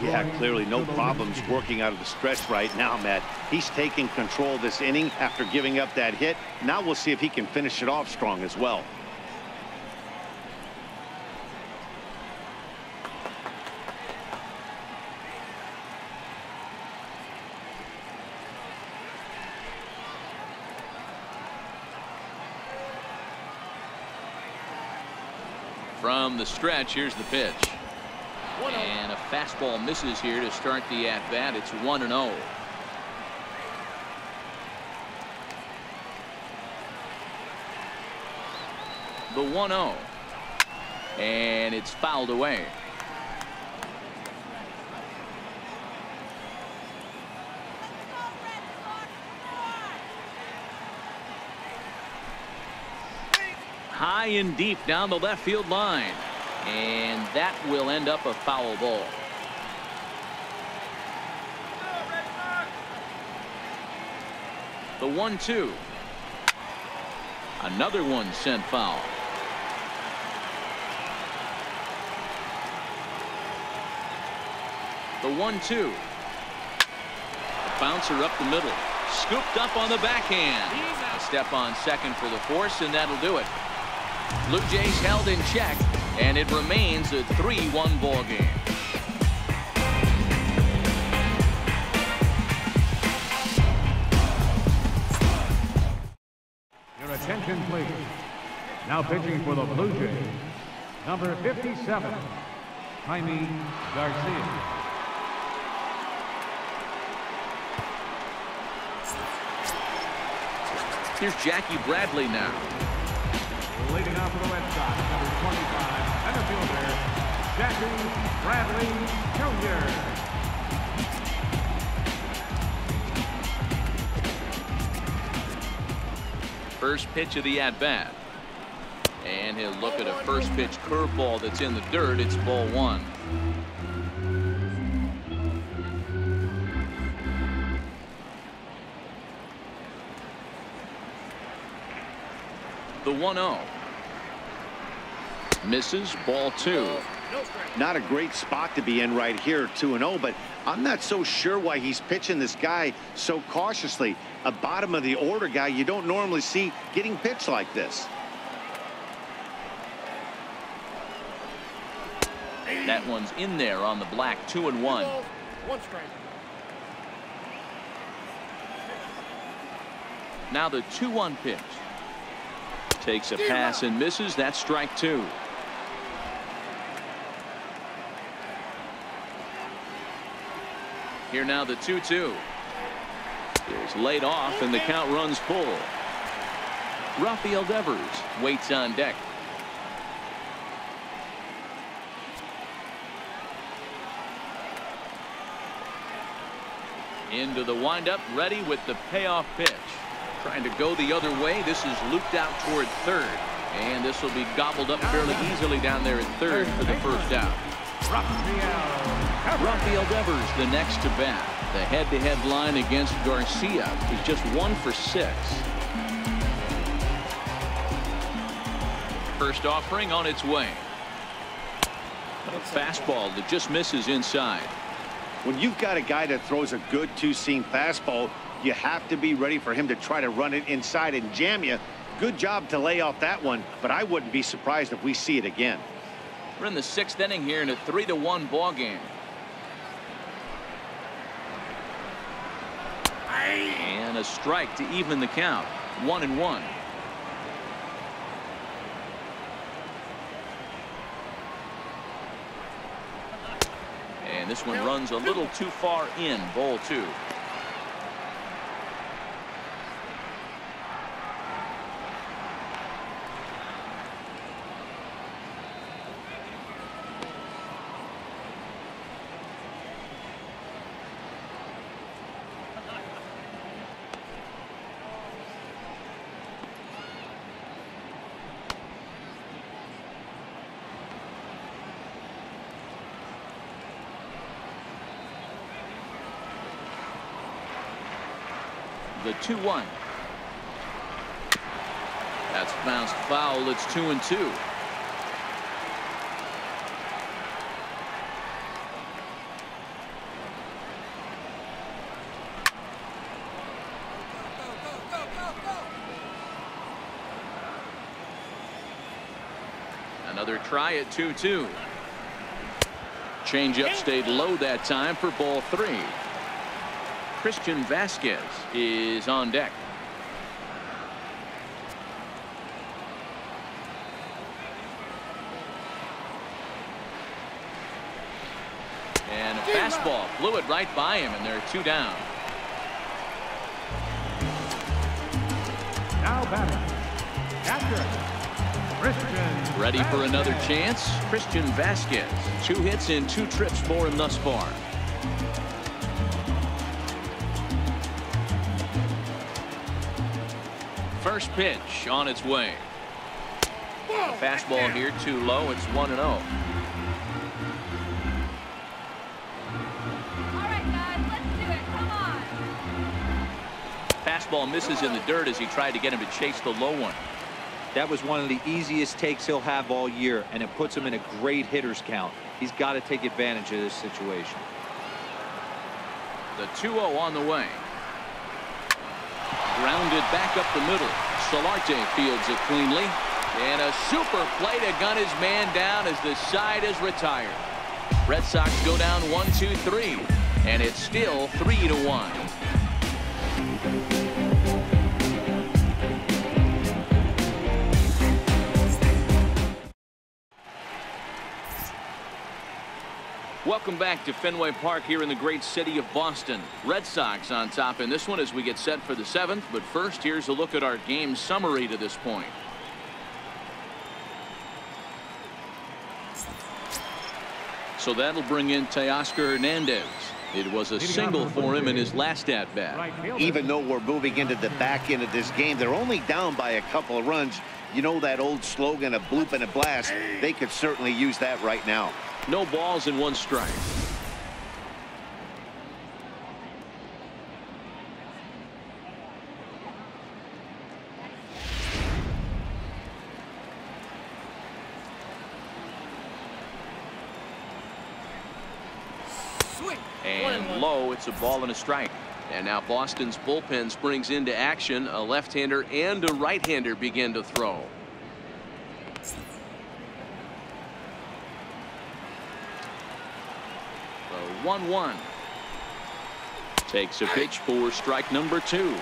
Yeah, clearly no problems working out of the stretch right now, Matt. He's taking control of this inning after giving up that hit. Now we'll see if he can finish it off strong as well. From the stretch, here's the pitch. And a fastball misses here to start the at-bat. It's 1-0. The 1-0. And it's fouled away. High and deep down the left field line. And that will end up a foul ball. The 1-2. Another one sent foul. The 1-2. A bouncer up the middle. Scooped up on the backhand. A step on second for the force, and that'll do it. Blue Jays held in check, and it remains a 3-1 ball game. Your attention, please. Now pitching for the Blue Jays, number 57, Jaime Garcia. Here's Jackie Bradley now. Leading off for the Red Sox, number 25, center fielder, Jackie Jesse Bradley Jr. First pitch of the at-bat. And he'll look at a first pitch curveball that's in the dirt. It's ball one. The 1-0. Misses, ball two. Not a great spot to be in right here, 2-0, but I'm not so sure why he's pitching this guy so cautiously. A bottom of the order guy you don't normally see getting pitched like this. That one's in there on the black. 2-1. One strike. Now the 2-1 pitch. Takes a pass and misses. That's strike two. Here now the 2-2. Is laid off and the count runs full. Rafael Devers waits on deck. Into the windup, ready with the payoff pitch. Trying to go the other way. This is looped out toward third. And this will be gobbled up fairly easily down there at third for the first out. Rafael Devers the next to bat. The head-to-head line against Garcia. He's just 1 for 6. First offering on its way. A fastball that just misses inside. When you've got a guy that throws a good two-seam fastball, you have to be ready for him to try to run it inside and jam you. Good job to lay off that one, but I wouldn't be surprised if we see it again. We're in the 6th inning here in a 3-1 ball game. And a strike to even the count. 1-1. And this one runs a little too far in. Ball two. The 2-1. That's bounced foul. It's 2-2. Another try at 2-2. Changeup stayed low that time for ball three. Christian Vasquez is on deck. And a fastball flew it right by him, and they're 2 down. Now batting, catcher, Christian. Ready for another chance. Christian Vasquez. 2 hits in 2 trips for him thus far. First pitch on its way. A fastball here too low. It's 1-0. All right, guys, let's do it. Come on. Fastball misses in the dirt as he tried to get him to chase the low one. That was one of the easiest takes he'll have all year, and it puts him in a great hitter's count. He's got to take advantage of this situation. The 2-0 on the way. Grounded back up the middle. Solarte fields it cleanly. And a super play to gun his man down as the side is retired. Red Sox go down 1-2-3. And it's still 3-1. Welcome back to Fenway Park here in the great city of Boston. Red Sox on top in this one as we get set for the 7th. But first, here's a look at our game summary to this point. So that'll bring in Teoscar Hernandez. It was a single for him in his last at bat. Even though we're moving into the back end of this game, they're only down by a couple of runs. You know that old slogan, a bloop and a blast? They could certainly use that right now. No balls and 1 strike. And low, it's a ball and a strike. And now Boston's bullpen springs into action. A left-hander and a right-hander begin to throw. The 1-1. Takes a pitch for strike number 2.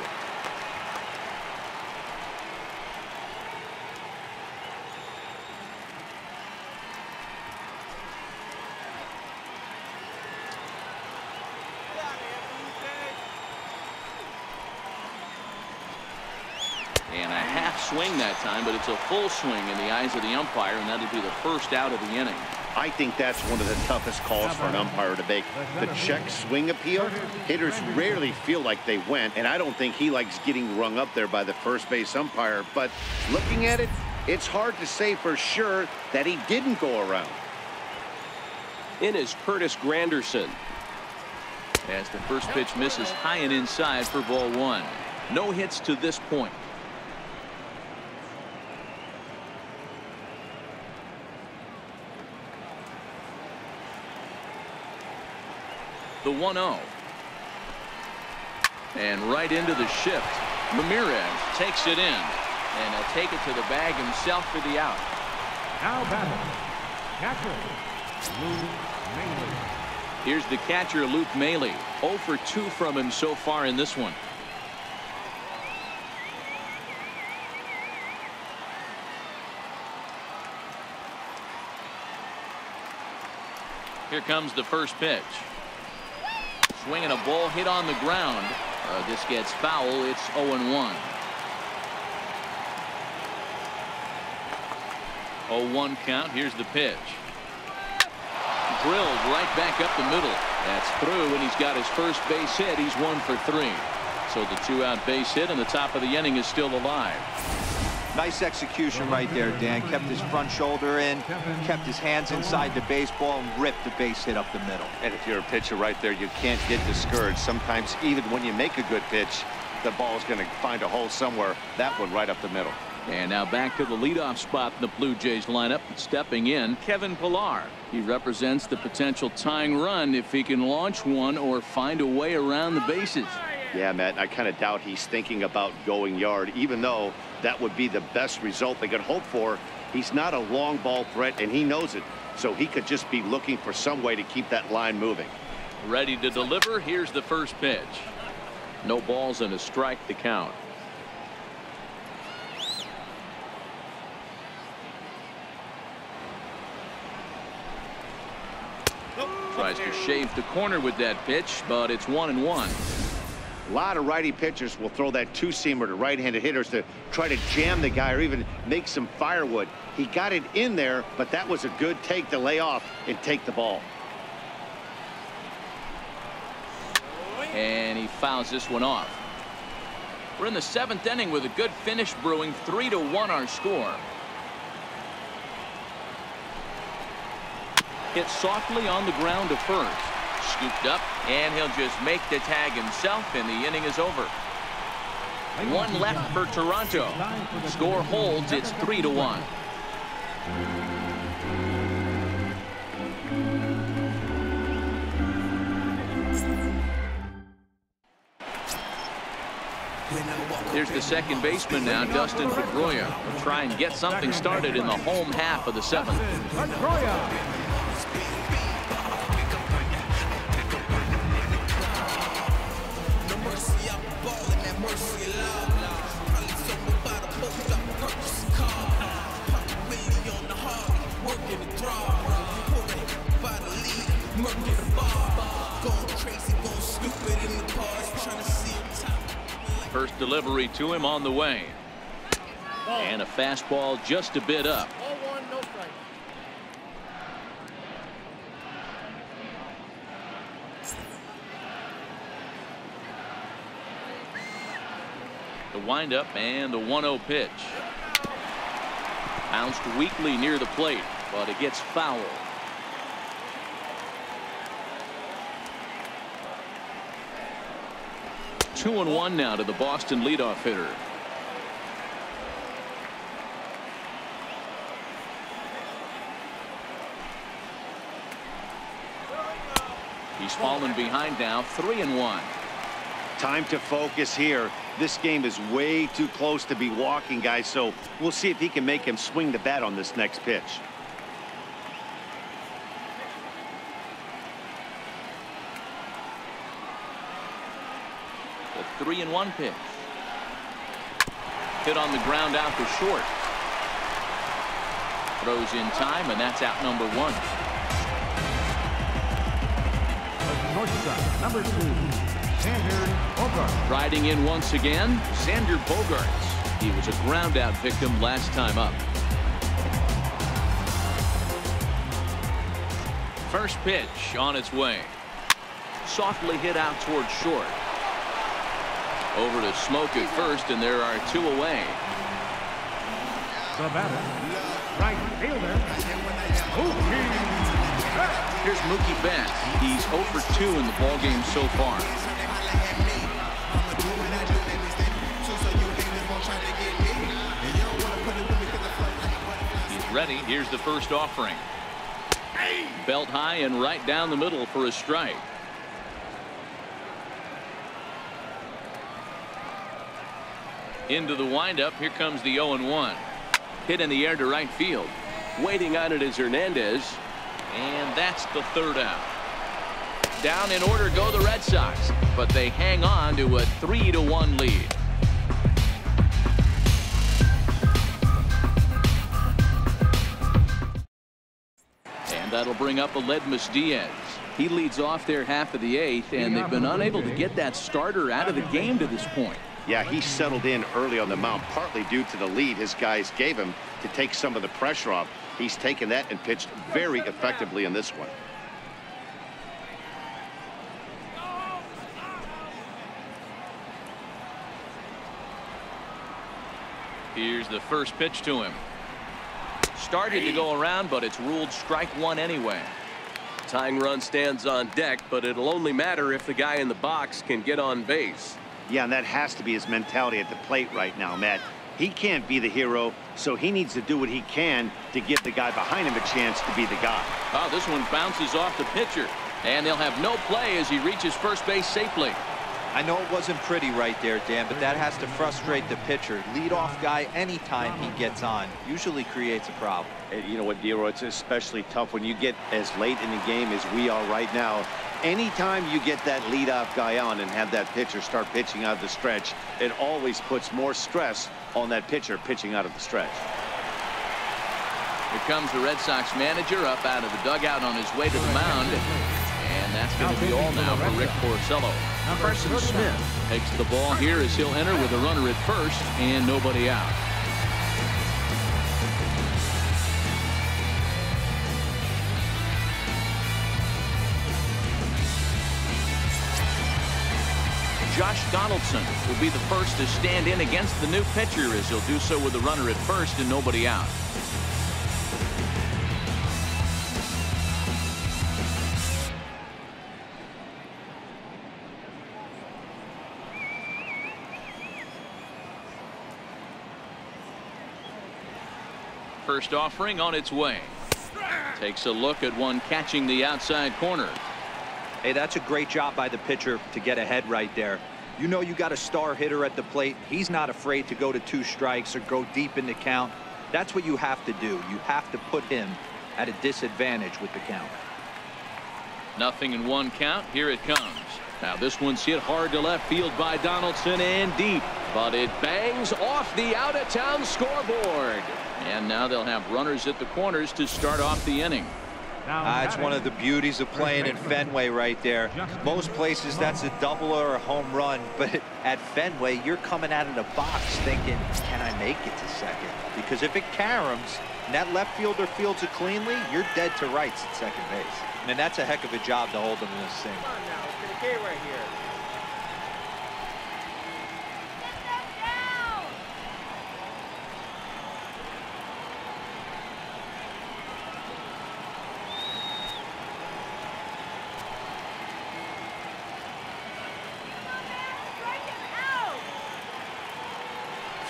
And a half swing that time, but it's a full swing in the eyes of the umpire, and that'll be the first out of the inning. I think that's one of the toughest calls for an umpire to make. The check swing appeal, hitters rarely feel like they went, and I don't think he likes getting rung up there by the first base umpire. But looking at it, it's hard to say for sure that he didn't go around. In is Curtis Granderson. As the first pitch misses high and inside for ball 1. No hits to this point. The 1-0. And right into the shift. Ramirez takes it in. And he'll take it to the bag himself for the out. Now batting, catcher, Luke Maile. Here's the catcher, Luke Maile. 0 for 2 from him so far in this one. Here comes the first pitch. Swinging a ball hit on the ground. This gets foul. It's 0-1. 0-1 count. Here's the pitch. Drilled right back up the middle. That's through, and he's got his first base hit. He's 1 for 3. So the 2-out base hit, and the top of the inning is still alive. Nice execution right there, Dan. Kept his front shoulder in, kept his hands inside the baseball, and ripped the base hit up the middle. And if you're a pitcher right there, you can't get discouraged. Sometimes even when you make a good pitch, the ball is going to find a hole somewhere. That one right up the middle. And now back to the leadoff spot in the Blue Jays lineup. Stepping in, Kevin Pillar. He represents the potential tying run if he can launch one or find a way around the bases. Yeah, Matt, I kind of doubt he's thinking about going yard, even though that would be the best result they could hope for. He's not a long ball threat, and he knows it. So he could just be looking for some way to keep that line moving. Ready to deliver. Here's the first pitch. No balls and a strike to count. Tries to shave the corner with that pitch, but it's 1-1. A lot of righty pitchers will throw that two-seamer to right-handed hitters to try to jam the guy or even make some firewood. He got it in there, but that was a good take to lay off and take the ball. And he fouls this one off. We're in the 7th inning with a good finish brewing. 3-1 our score. Hit softly on the ground to first. Scooped up, and he'll just make the tag himself, and the inning is over. 1 left for Toronto. Score holds. It's 3-1. Here's the second baseman now, Dustin Pedroia. Will try and get something started in the home half of the 7th. First delivery to him on the way. And a fastball just a bit up. The windup and the 1-0 pitch. Bounced weakly near the plate, but it gets foul. 2-1 now to the Boston leadoff hitter. He's fallen behind now, 3-1. Time to focus here. This game is way too close to be walking, guys, so we'll see if he can make him swing the bat on this next pitch. The 3-1 pitch. Hit on the ground out to short. Throws in time, and that's out number 1. Shortstop, number 2, Xander Bogaerts. Riding in once again, Xander Bogaerts. He was a ground out victim last time up. First pitch on its way. Softly hit out towards short. Over to Smoke at first, and there are 2 away. The batter, right fielder, Mookie. Here's Mookie Betts. He's 0 for 2 in the ballgame so far. He's ready. Here's the first offering. Belt high and right down the middle for a strike. Into the windup. Here comes the 0-1. Hit in the air to right field. Waiting on it is Hernandez. And that's the 3rd out. Down in order go the Red Sox, but they hang on to a 3-1 lead. And that'll bring up Aledmys Diaz. He leads off their half of the 8th, and they've been unable to get that starter out of the game to this point. Yeah, he settled in early on the mound, partly due to the lead his guys gave him to take some of the pressure off. He's taken that and pitched very effectively in this one. Here's the first pitch to him. Started to go around, but it's ruled strike 1 anyway. Tying run stands on deck, but it'll only matter if the guy in the box can get on base. Yeah, and that has to be his mentality at the plate right now, Matt. He can't be the hero, so he needs to do what he can to give the guy behind him a chance to be the guy. Oh, this one bounces off the pitcher, and they'll have no play as he reaches first base safely. I know it wasn't pretty right there, Dan, but that has to frustrate the pitcher. Leadoff guy, anytime he gets on, usually creates a problem. And you know what, Dero, it's especially tough when you get as late in the game as we are right now. Anytime you get that leadoff guy on and have that pitcher start pitching out of the stretch, it always puts more stress on that pitcher pitching out of the stretch. Here comes the Red Sox manager up out of the dugout on his way to the mound. And that's going to be all now for Rick Porcello. Carson Smith takes the ball here as he'll enter with a runner at first and nobody out. Josh Donaldson will be the first to stand in against the new pitcher as he'll do so with a runner at first and nobody out. First offering on its way. Takes a look at one catching the outside corner. Hey, that's a great job by the pitcher to get ahead right there. You know you got a star hitter at the plate. He's not afraid to go to 2 strikes or go deep in the count. That's what you have to do. You have to put him at a disadvantage with the count. Nothing in 1 count. Here it comes. Now this one's hit hard to left field by Donaldson and deep, but it bangs off the out-of-town scoreboard. And now they'll have runners at the corners to start off the inning. It's one of the beauties of playing in Fenway right there. Most places that's a double or a home run, but at Fenway you're coming out of the box thinking, can I make it to second? Because if it caroms and that left fielder fields it cleanly, you're dead to rights at second base. And that's a heck of a job to hold them in this thing. Come on now, it's gonna get right here.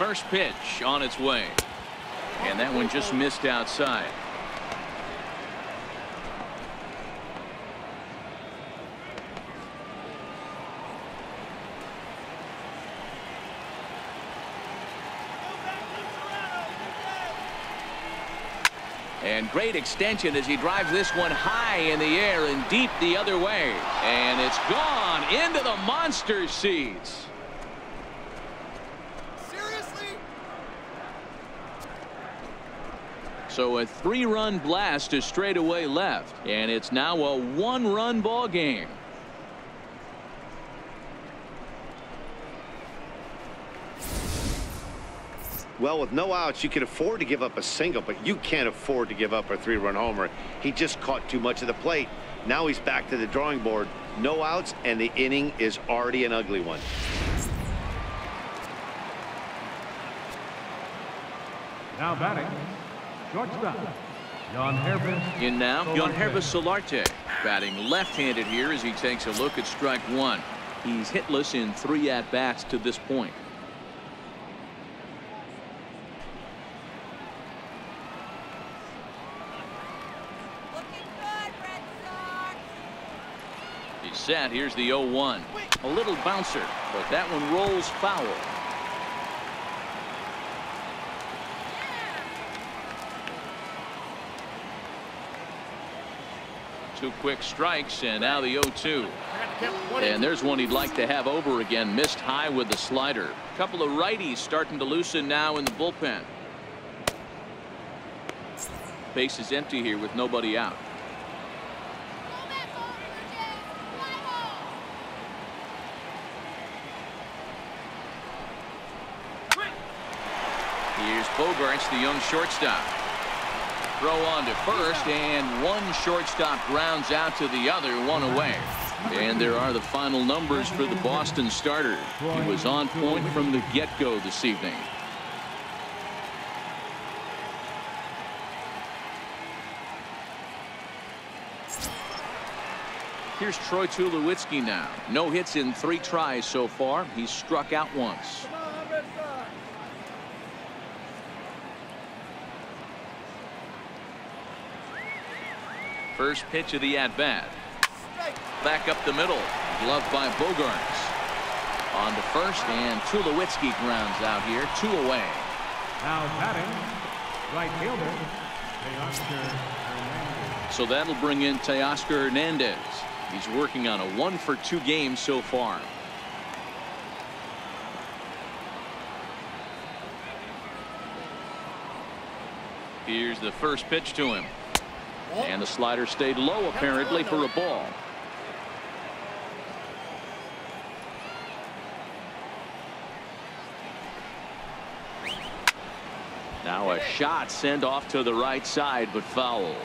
first pitch on its way. And that one just missed outside. And great extension as he drives this one high in the air and deep the other way. And it's gone into the monster seats. Seriously? So a 3-run blast to straightaway left. And it's now a 1-run ball game. Well, with no outs, you can afford to give up a single, but you can't afford to give up a 3-run homer. He just caught too much of the plate. Now he's back to the drawing board. No outs, and the inning is already an ugly one. Now batting, shortstop, John Herbis. In now, John Herbis Solarte, batting left-handed here as he takes a look at strike one. He's hitless in 3 at-bats to this point. Set. Here's the 0-1. A little bouncer, but that one rolls foul. Two quick strikes, and now the 0-2. And there's one he'd like to have over again. Missed high with the slider. A couple of righties starting to loosen now in the bullpen. Base is empty here with nobody out. Here's Bogarts, the young shortstop. Throw on to first, and one shortstop grounds out to the other, one away. And there are the final numbers for the Boston starter. He was on point from the get-go this evening. Here's Troy Tulowitzki now. No hits in 3 tries so far. He's struck out once. First pitch of the at-bat. Back up the middle. Gloved by Bogarts. On to first, and Tulowitzki grounds out here. 2 away. Now batting, right fielder, Teoscar Hernandez. So that'll bring in Teoscar Hernandez. He's working on a 1-for-2 game so far. Here's the first pitch to him. And the slider stayed low apparently for a ball. Now a shot sent off to the right side, but foul.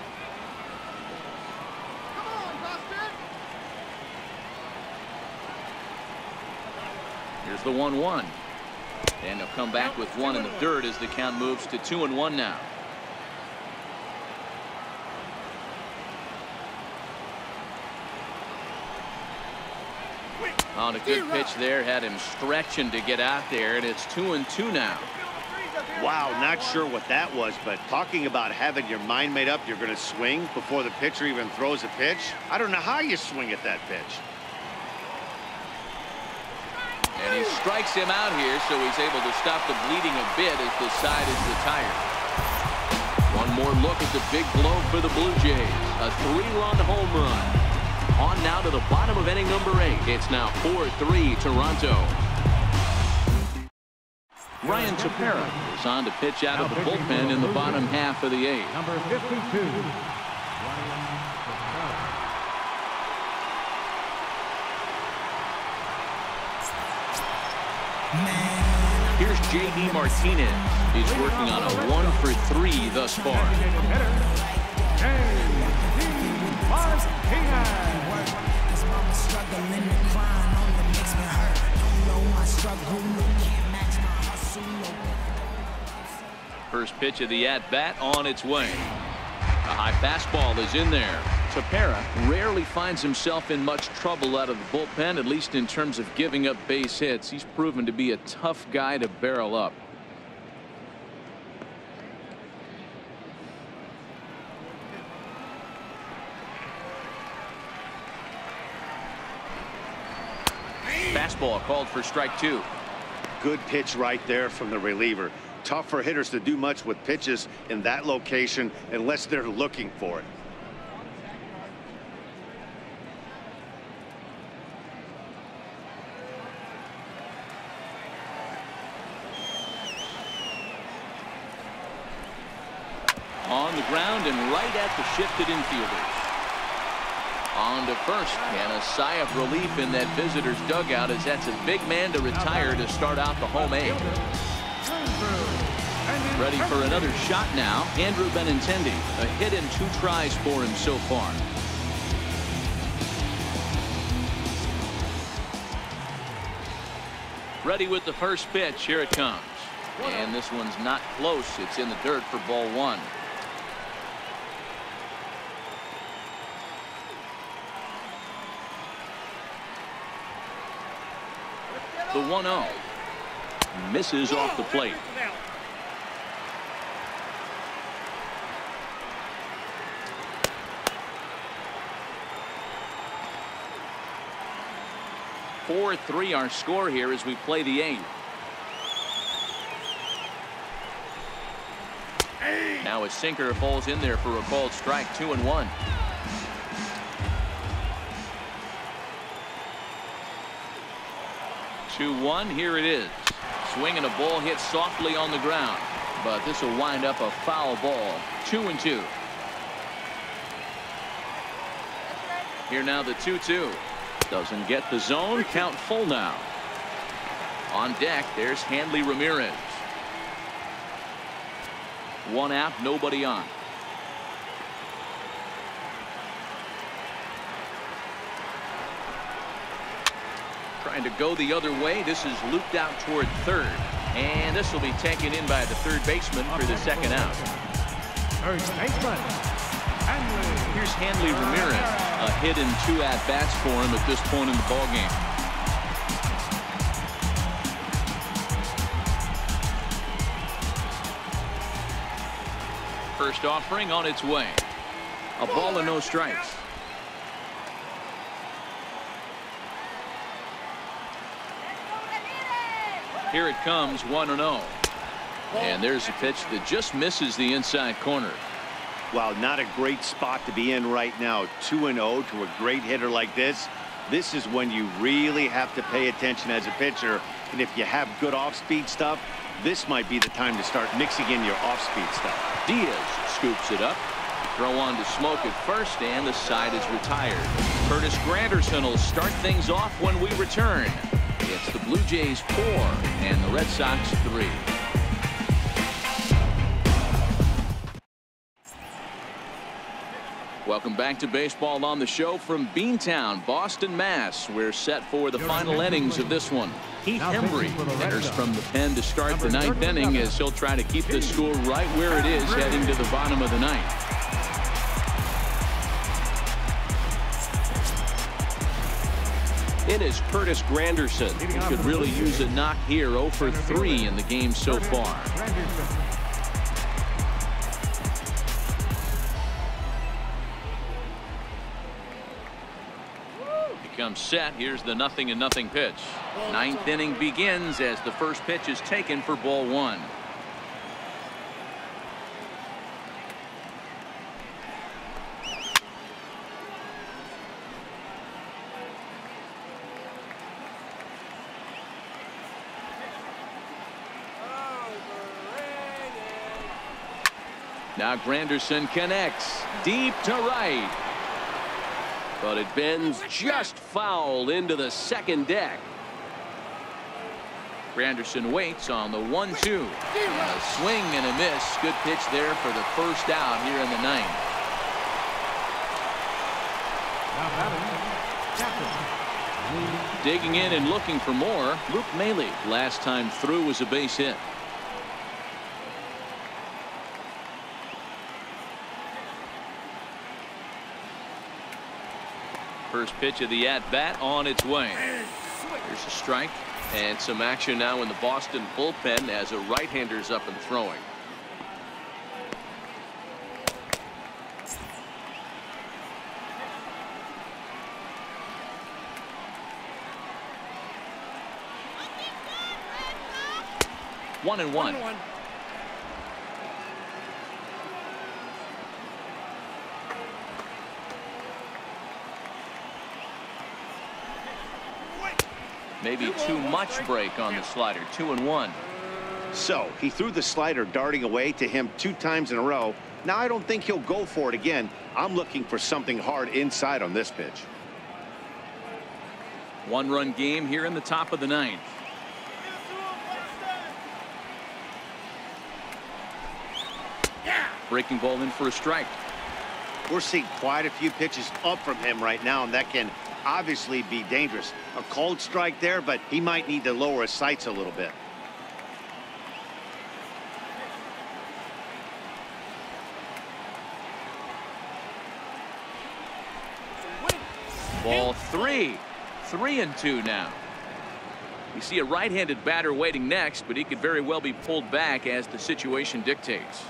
Here's the 1-1. And they'll come back with one in the third as the count moves to 2-1 now. On a good pitch there, had him stretching to get out there, and it's 2-2 now. Wow, not sure what that was, but talking about having your mind made up, you're going to swing before the pitcher even throws a pitch. I don't know how you swing at that pitch. And he strikes him out here, so he's able to stop the bleeding a bit as the side is retired. One more look at the big blow for the Blue Jays. A 3-run home run. On now to the bottom of inning number 8. It's now 4-3 Toronto. Ryan Tepera is on to pitch out of the bullpen in the bottom half of the 8th. Number 52, Here's J.D. Martinez. He's working on a 1-for-3 thus far. First pitch of the at-bat on its way. A high fastball is in there. Tepera rarely finds himself in much trouble out of the bullpen, at least in terms of giving up base hits. He's proven to be a tough guy to barrel up. fastball called for strike 2. Good pitch right there from the reliever. Tough for hitters to do much with pitches in that location unless they're looking for it. On the ground and right at the shifted infielders. On to first, and a sigh of relief in that visitor's dugout as that's a big man to retire to start out the home eighth. Ready for another shot now, Andrew Benintendi. A hit and 2 tries for him so far. Ready with the first pitch. Here it comes. And this one's not close. It's in the dirt for ball 1. The 1-0 misses off the plate. Four 4-3 our score here as we play the 8th. Now a sinker falls in there for a called strike. 2-1. Here it is. Swinging a ball hit softly on the ground, but this will wind up a foul ball. 2-2. Here now the 2-2. Doesn't get the zone. Count full now. On deck, there's Hanley Ramirez. 1 out, nobody on. Trying to go the other way. This is looped out toward third. And this will be taken in by the third baseman for the second out. Here's Hanley Ramirez. A hit and 2 at-bats for him at this point in the ballgame. First offering on its way. A ball and no strikes. Here it comes. 1-0. And there's a pitch that just misses the inside corner. Wow, not a great spot to be in right now. 2-0 to a great hitter like this. This is when you really have to pay attention as a pitcher. And if you have good off-speed stuff, this might be the time to start mixing in your off-speed stuff. Diaz scoops it up. Throw on to Smoke at first, and the side is retired. Curtis Granderson will start things off when we return. It's the Blue Jays 4 and the Red Sox 3. Welcome back to Baseball on the Show from Beantown, Boston, Mass. We're set for the final innings of this one. Heath Hembry enters from the pen to start the 9th inning as he'll try to keep the score right where it is heading to the bottom of the 9th. In is Curtis Granderson. He could really use a knock here. 0 for 3 in the game so far. Becomes set. Here's the 0-0 pitch. 9th inning begins as the first pitch is taken for ball 1. Now Granderson connects deep to right. But it bends just foul into the second deck. Granderson waits on the 1-2. A swing and a miss. Good pitch there for the first out here in the 9th. Digging in and looking for more, Luke Maile. Last time through was a base hit. First pitch of the at-bat on its way. Here's a strike. And some action now in the Boston bullpen as a right-hander's up and throwing. 1-1. Maybe too much break on the slider. 2-1. So he threw the slider darting away to him 2 times in a row. Now I don't think he'll go for it again. I'm looking for something hard inside on this pitch. 1-run game here in the top of the 9th. Breaking ball in for a strike. We're seeing quite a few pitches up from him right now, and that can obviously be dangerous. A cold strike there, but he might need to lower his sights a little bit. Ball 3. 3-2 now. You see a right-handed batter waiting next, but he could very well be pulled back as the situation dictates.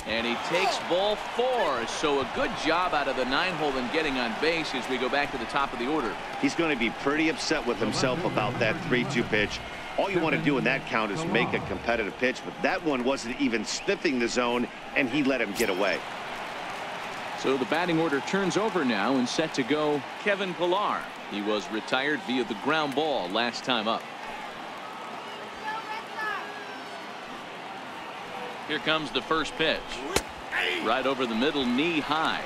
And he takes ball 4. So a good job out of the 9-hole in getting on base as we go back to the top of the order. He's going to be pretty upset with himself about that 3-2 pitch. All you want to do in that count is make a competitive pitch, but that one wasn't even sniffing the zone, and he let him get away. So the batting order turns over now, and set to go Kevin Pillar. He was retired via the ground ball last time up. Here comes the first pitch. Right over the middle, knee high.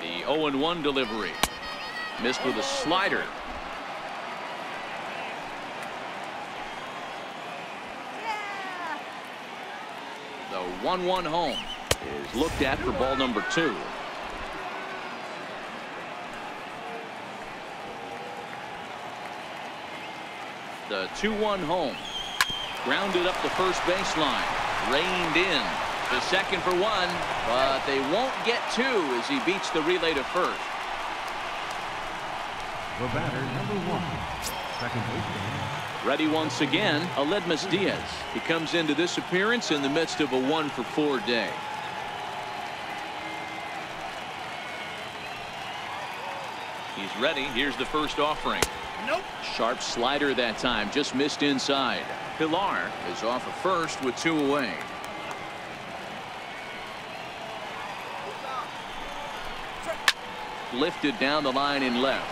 The 0-1 delivery. Missed with a slider. The 1-1 home is looked at for ball number 2. The 2-1 home. Grounded up the first baseline. Reined in. The second for 1, but they won't get 2 as he beats the relay to first. The batter, number 1, second baseman. Ready once again, Aledmus Diaz. He comes into this appearance in the midst of a 1-for-4 day. He's ready. Here's the first offering. Nope. Sharp slider that time, just missed inside. Pillar is off of first with 2 away. Lifted down the line in left.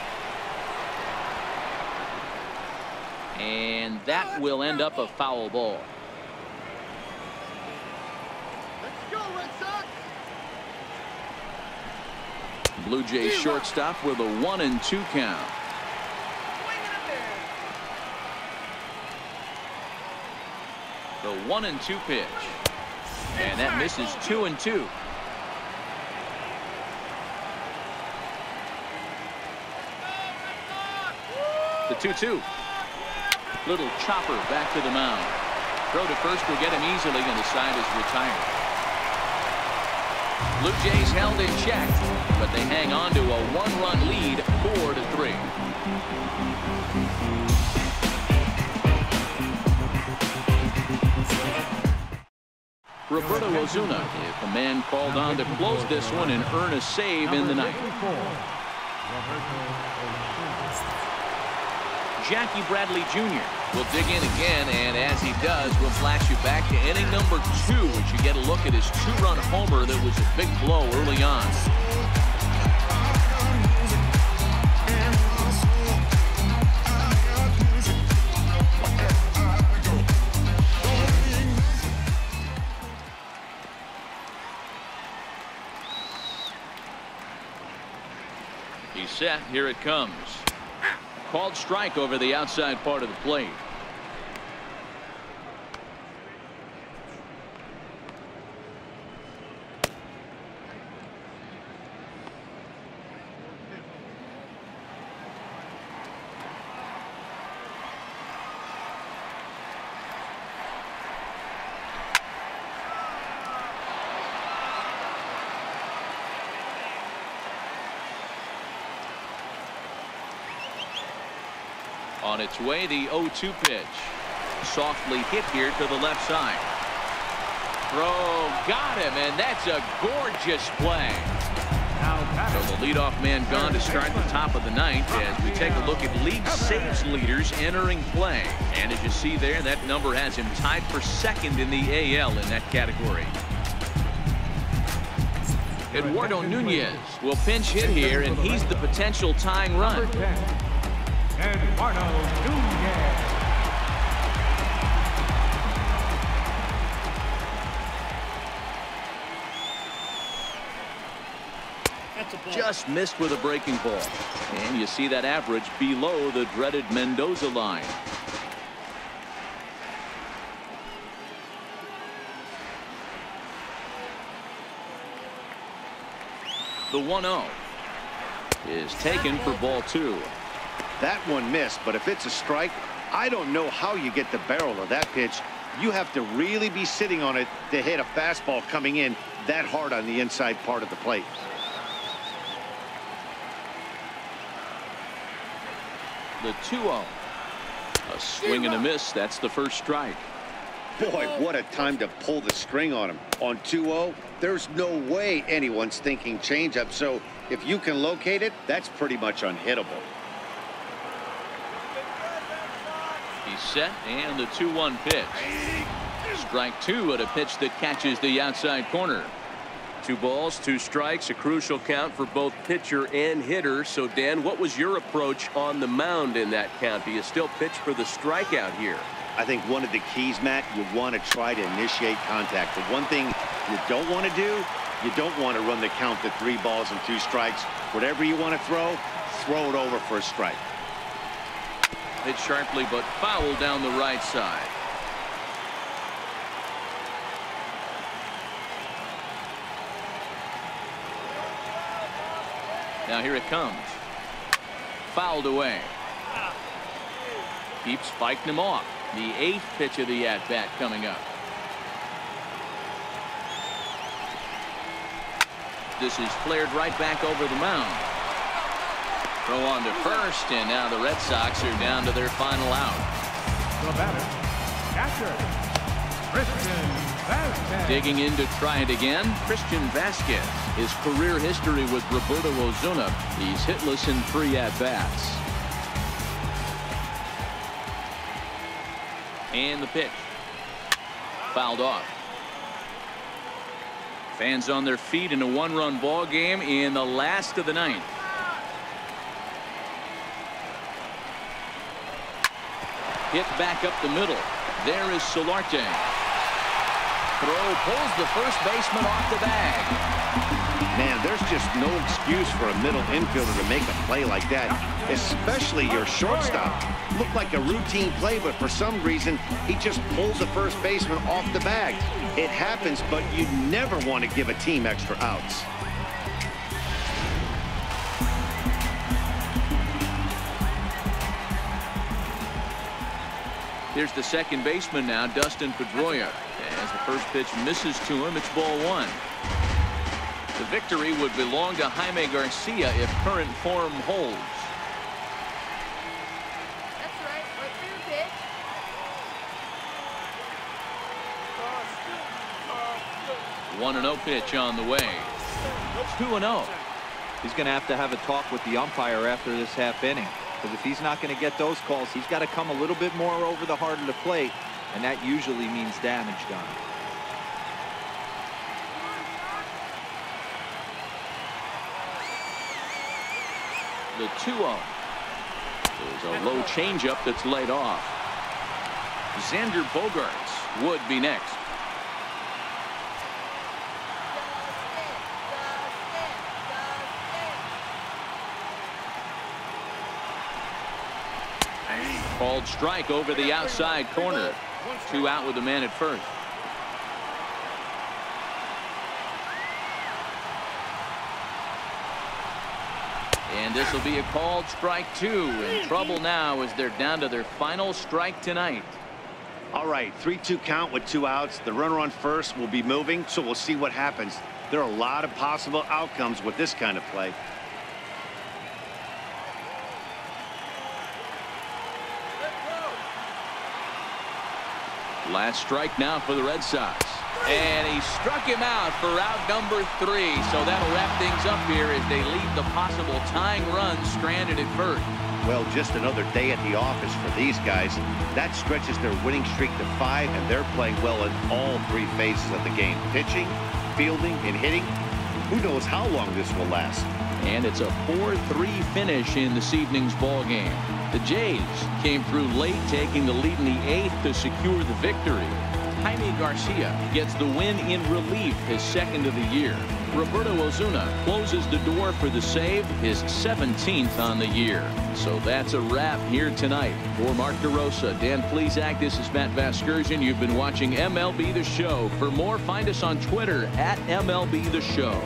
And that will end up a foul ball. Let's go, Red Sox. Blue Jays shortstop with a 1-2 count. The 1-2 pitch. And that misses 2-2. The 2-2. Little chopper back to the mound. Throw to first will get him easily, and the side is retired. Blue Jays held in check, but they hang on to a 1-run lead, 4-3. Roberto Ozuna, if a man called on to close this one and earn a save in the ninth. Jackie Bradley Jr. will dig in again, and as he does, we'll flash you back to inning number 2 as you get a look at his 2-run homer that was a big blow early on. He's set. Here it comes. Called strike over the outside part of the plate. On its way, the 0-2 pitch. Softly hit here to the left side. Throw, got him, and that's a gorgeous play. So the leadoff man gone to start the top of the ninth as we take a look at league saves leaders entering play. And as you see there, that number has him tied for second in the AL in that category. Eduardo Nunez will pinch hit here, and he's the potential tying run. Eduardo Nunez. Just missed with a breaking ball. And you see that average below the dreaded Mendoza line. The 1-0 is taken for ball 2. That one missed, but if it's a strike, I don't know how you get the barrel of that pitch. You have to really be sitting on it to hit a fastball coming in that hard on the inside part of the plate. The 2-0. A swing and a miss. That's the first strike. Boy, what a time to pull the string on him. On 2-0, there's no way anyone's thinking changeup. So if you can locate it, that's pretty much unhittable. He's set, and the 2-1 pitch. Strike 2 at a pitch that catches the outside corner. 2 balls, 2 strikes, a crucial count for both pitcher and hitter. So, Dan, what was your approach on the mound in that count? Do you still pitch for the strikeout here? I think one of the keys, Matt, you want to try to initiate contact. The one thing you don't want to do, you don't want to run the count to 3 balls and 2 strikes. Whatever you want to throw it over for a strike. Hit sharply, but foul down the right side. Now here it comes. Fouled away. Keeps fighting him off. The 8th pitch of the at-bat coming up. This is flared right back over the mound. Throw on to first, and now the Red Sox are down to their final out. The batter, catcher, Christian Vasquez. Digging in to try it again, Christian Vasquez. His career history with Roberto Ozuna, he's hitless in 3 at-bats. And the pitch. Fouled off. Fans on their feet in a 1-run ball game in the last of the 9th. Hit back up the middle. There is Solarte. Throw pulls the first baseman off the bag. Man, there's just no excuse for a middle infielder to make a play like that, especially your shortstop. Looked like a routine play, but for some reason, he just pulled the first baseman off the bag. It happens, but you never want to give a team extra outs. Here's the second baseman now, Dustin Pedroia. As the first pitch misses to him, it's ball 1. The victory would belong to Jaime Garcia if current form holds. That's right. Right through pitch. 1-0 pitch on the way. 2-0. He's going to have a talk with the umpire after this half inning. Because if he's not going to get those calls, he's got to come a little bit more over the heart of the plate, and that usually means damage done. The 2-0. There's a low changeup that's laid off. Xander Bogaerts would be next. Called strike over the outside corner. 2 out with the man at first. And this will be a called strike 2. In trouble now as they're down to their final strike tonight. All right, 3-2 count with 2 outs. The runner on first will be moving, so we'll see what happens. There are a lot of possible outcomes with this kind of play. Last strike now for the Red Sox. And he struck him out for out number 3. So that'll wrap things up here as they leave the possible tying run stranded at first. Well, just another day at the office for these guys. That stretches their winning streak to 5, and they're playing well in all 3 phases of the game. Pitching, fielding, and hitting. Who knows how long this will last. And it's a 4-3 finish in this evening's ball game. The Jays came through late, taking the lead in the 8th to secure the victory. Jaime Garcia gets the win in relief, his 2nd of the year. Roberto Osuna closes the door for the save, his 17th on the year. So that's a wrap here tonight. For Mark DeRosa, Dan Plesac, this is Matt Vasgersian. You've been watching MLB The Show. For more, find us on Twitter at MLB The Show.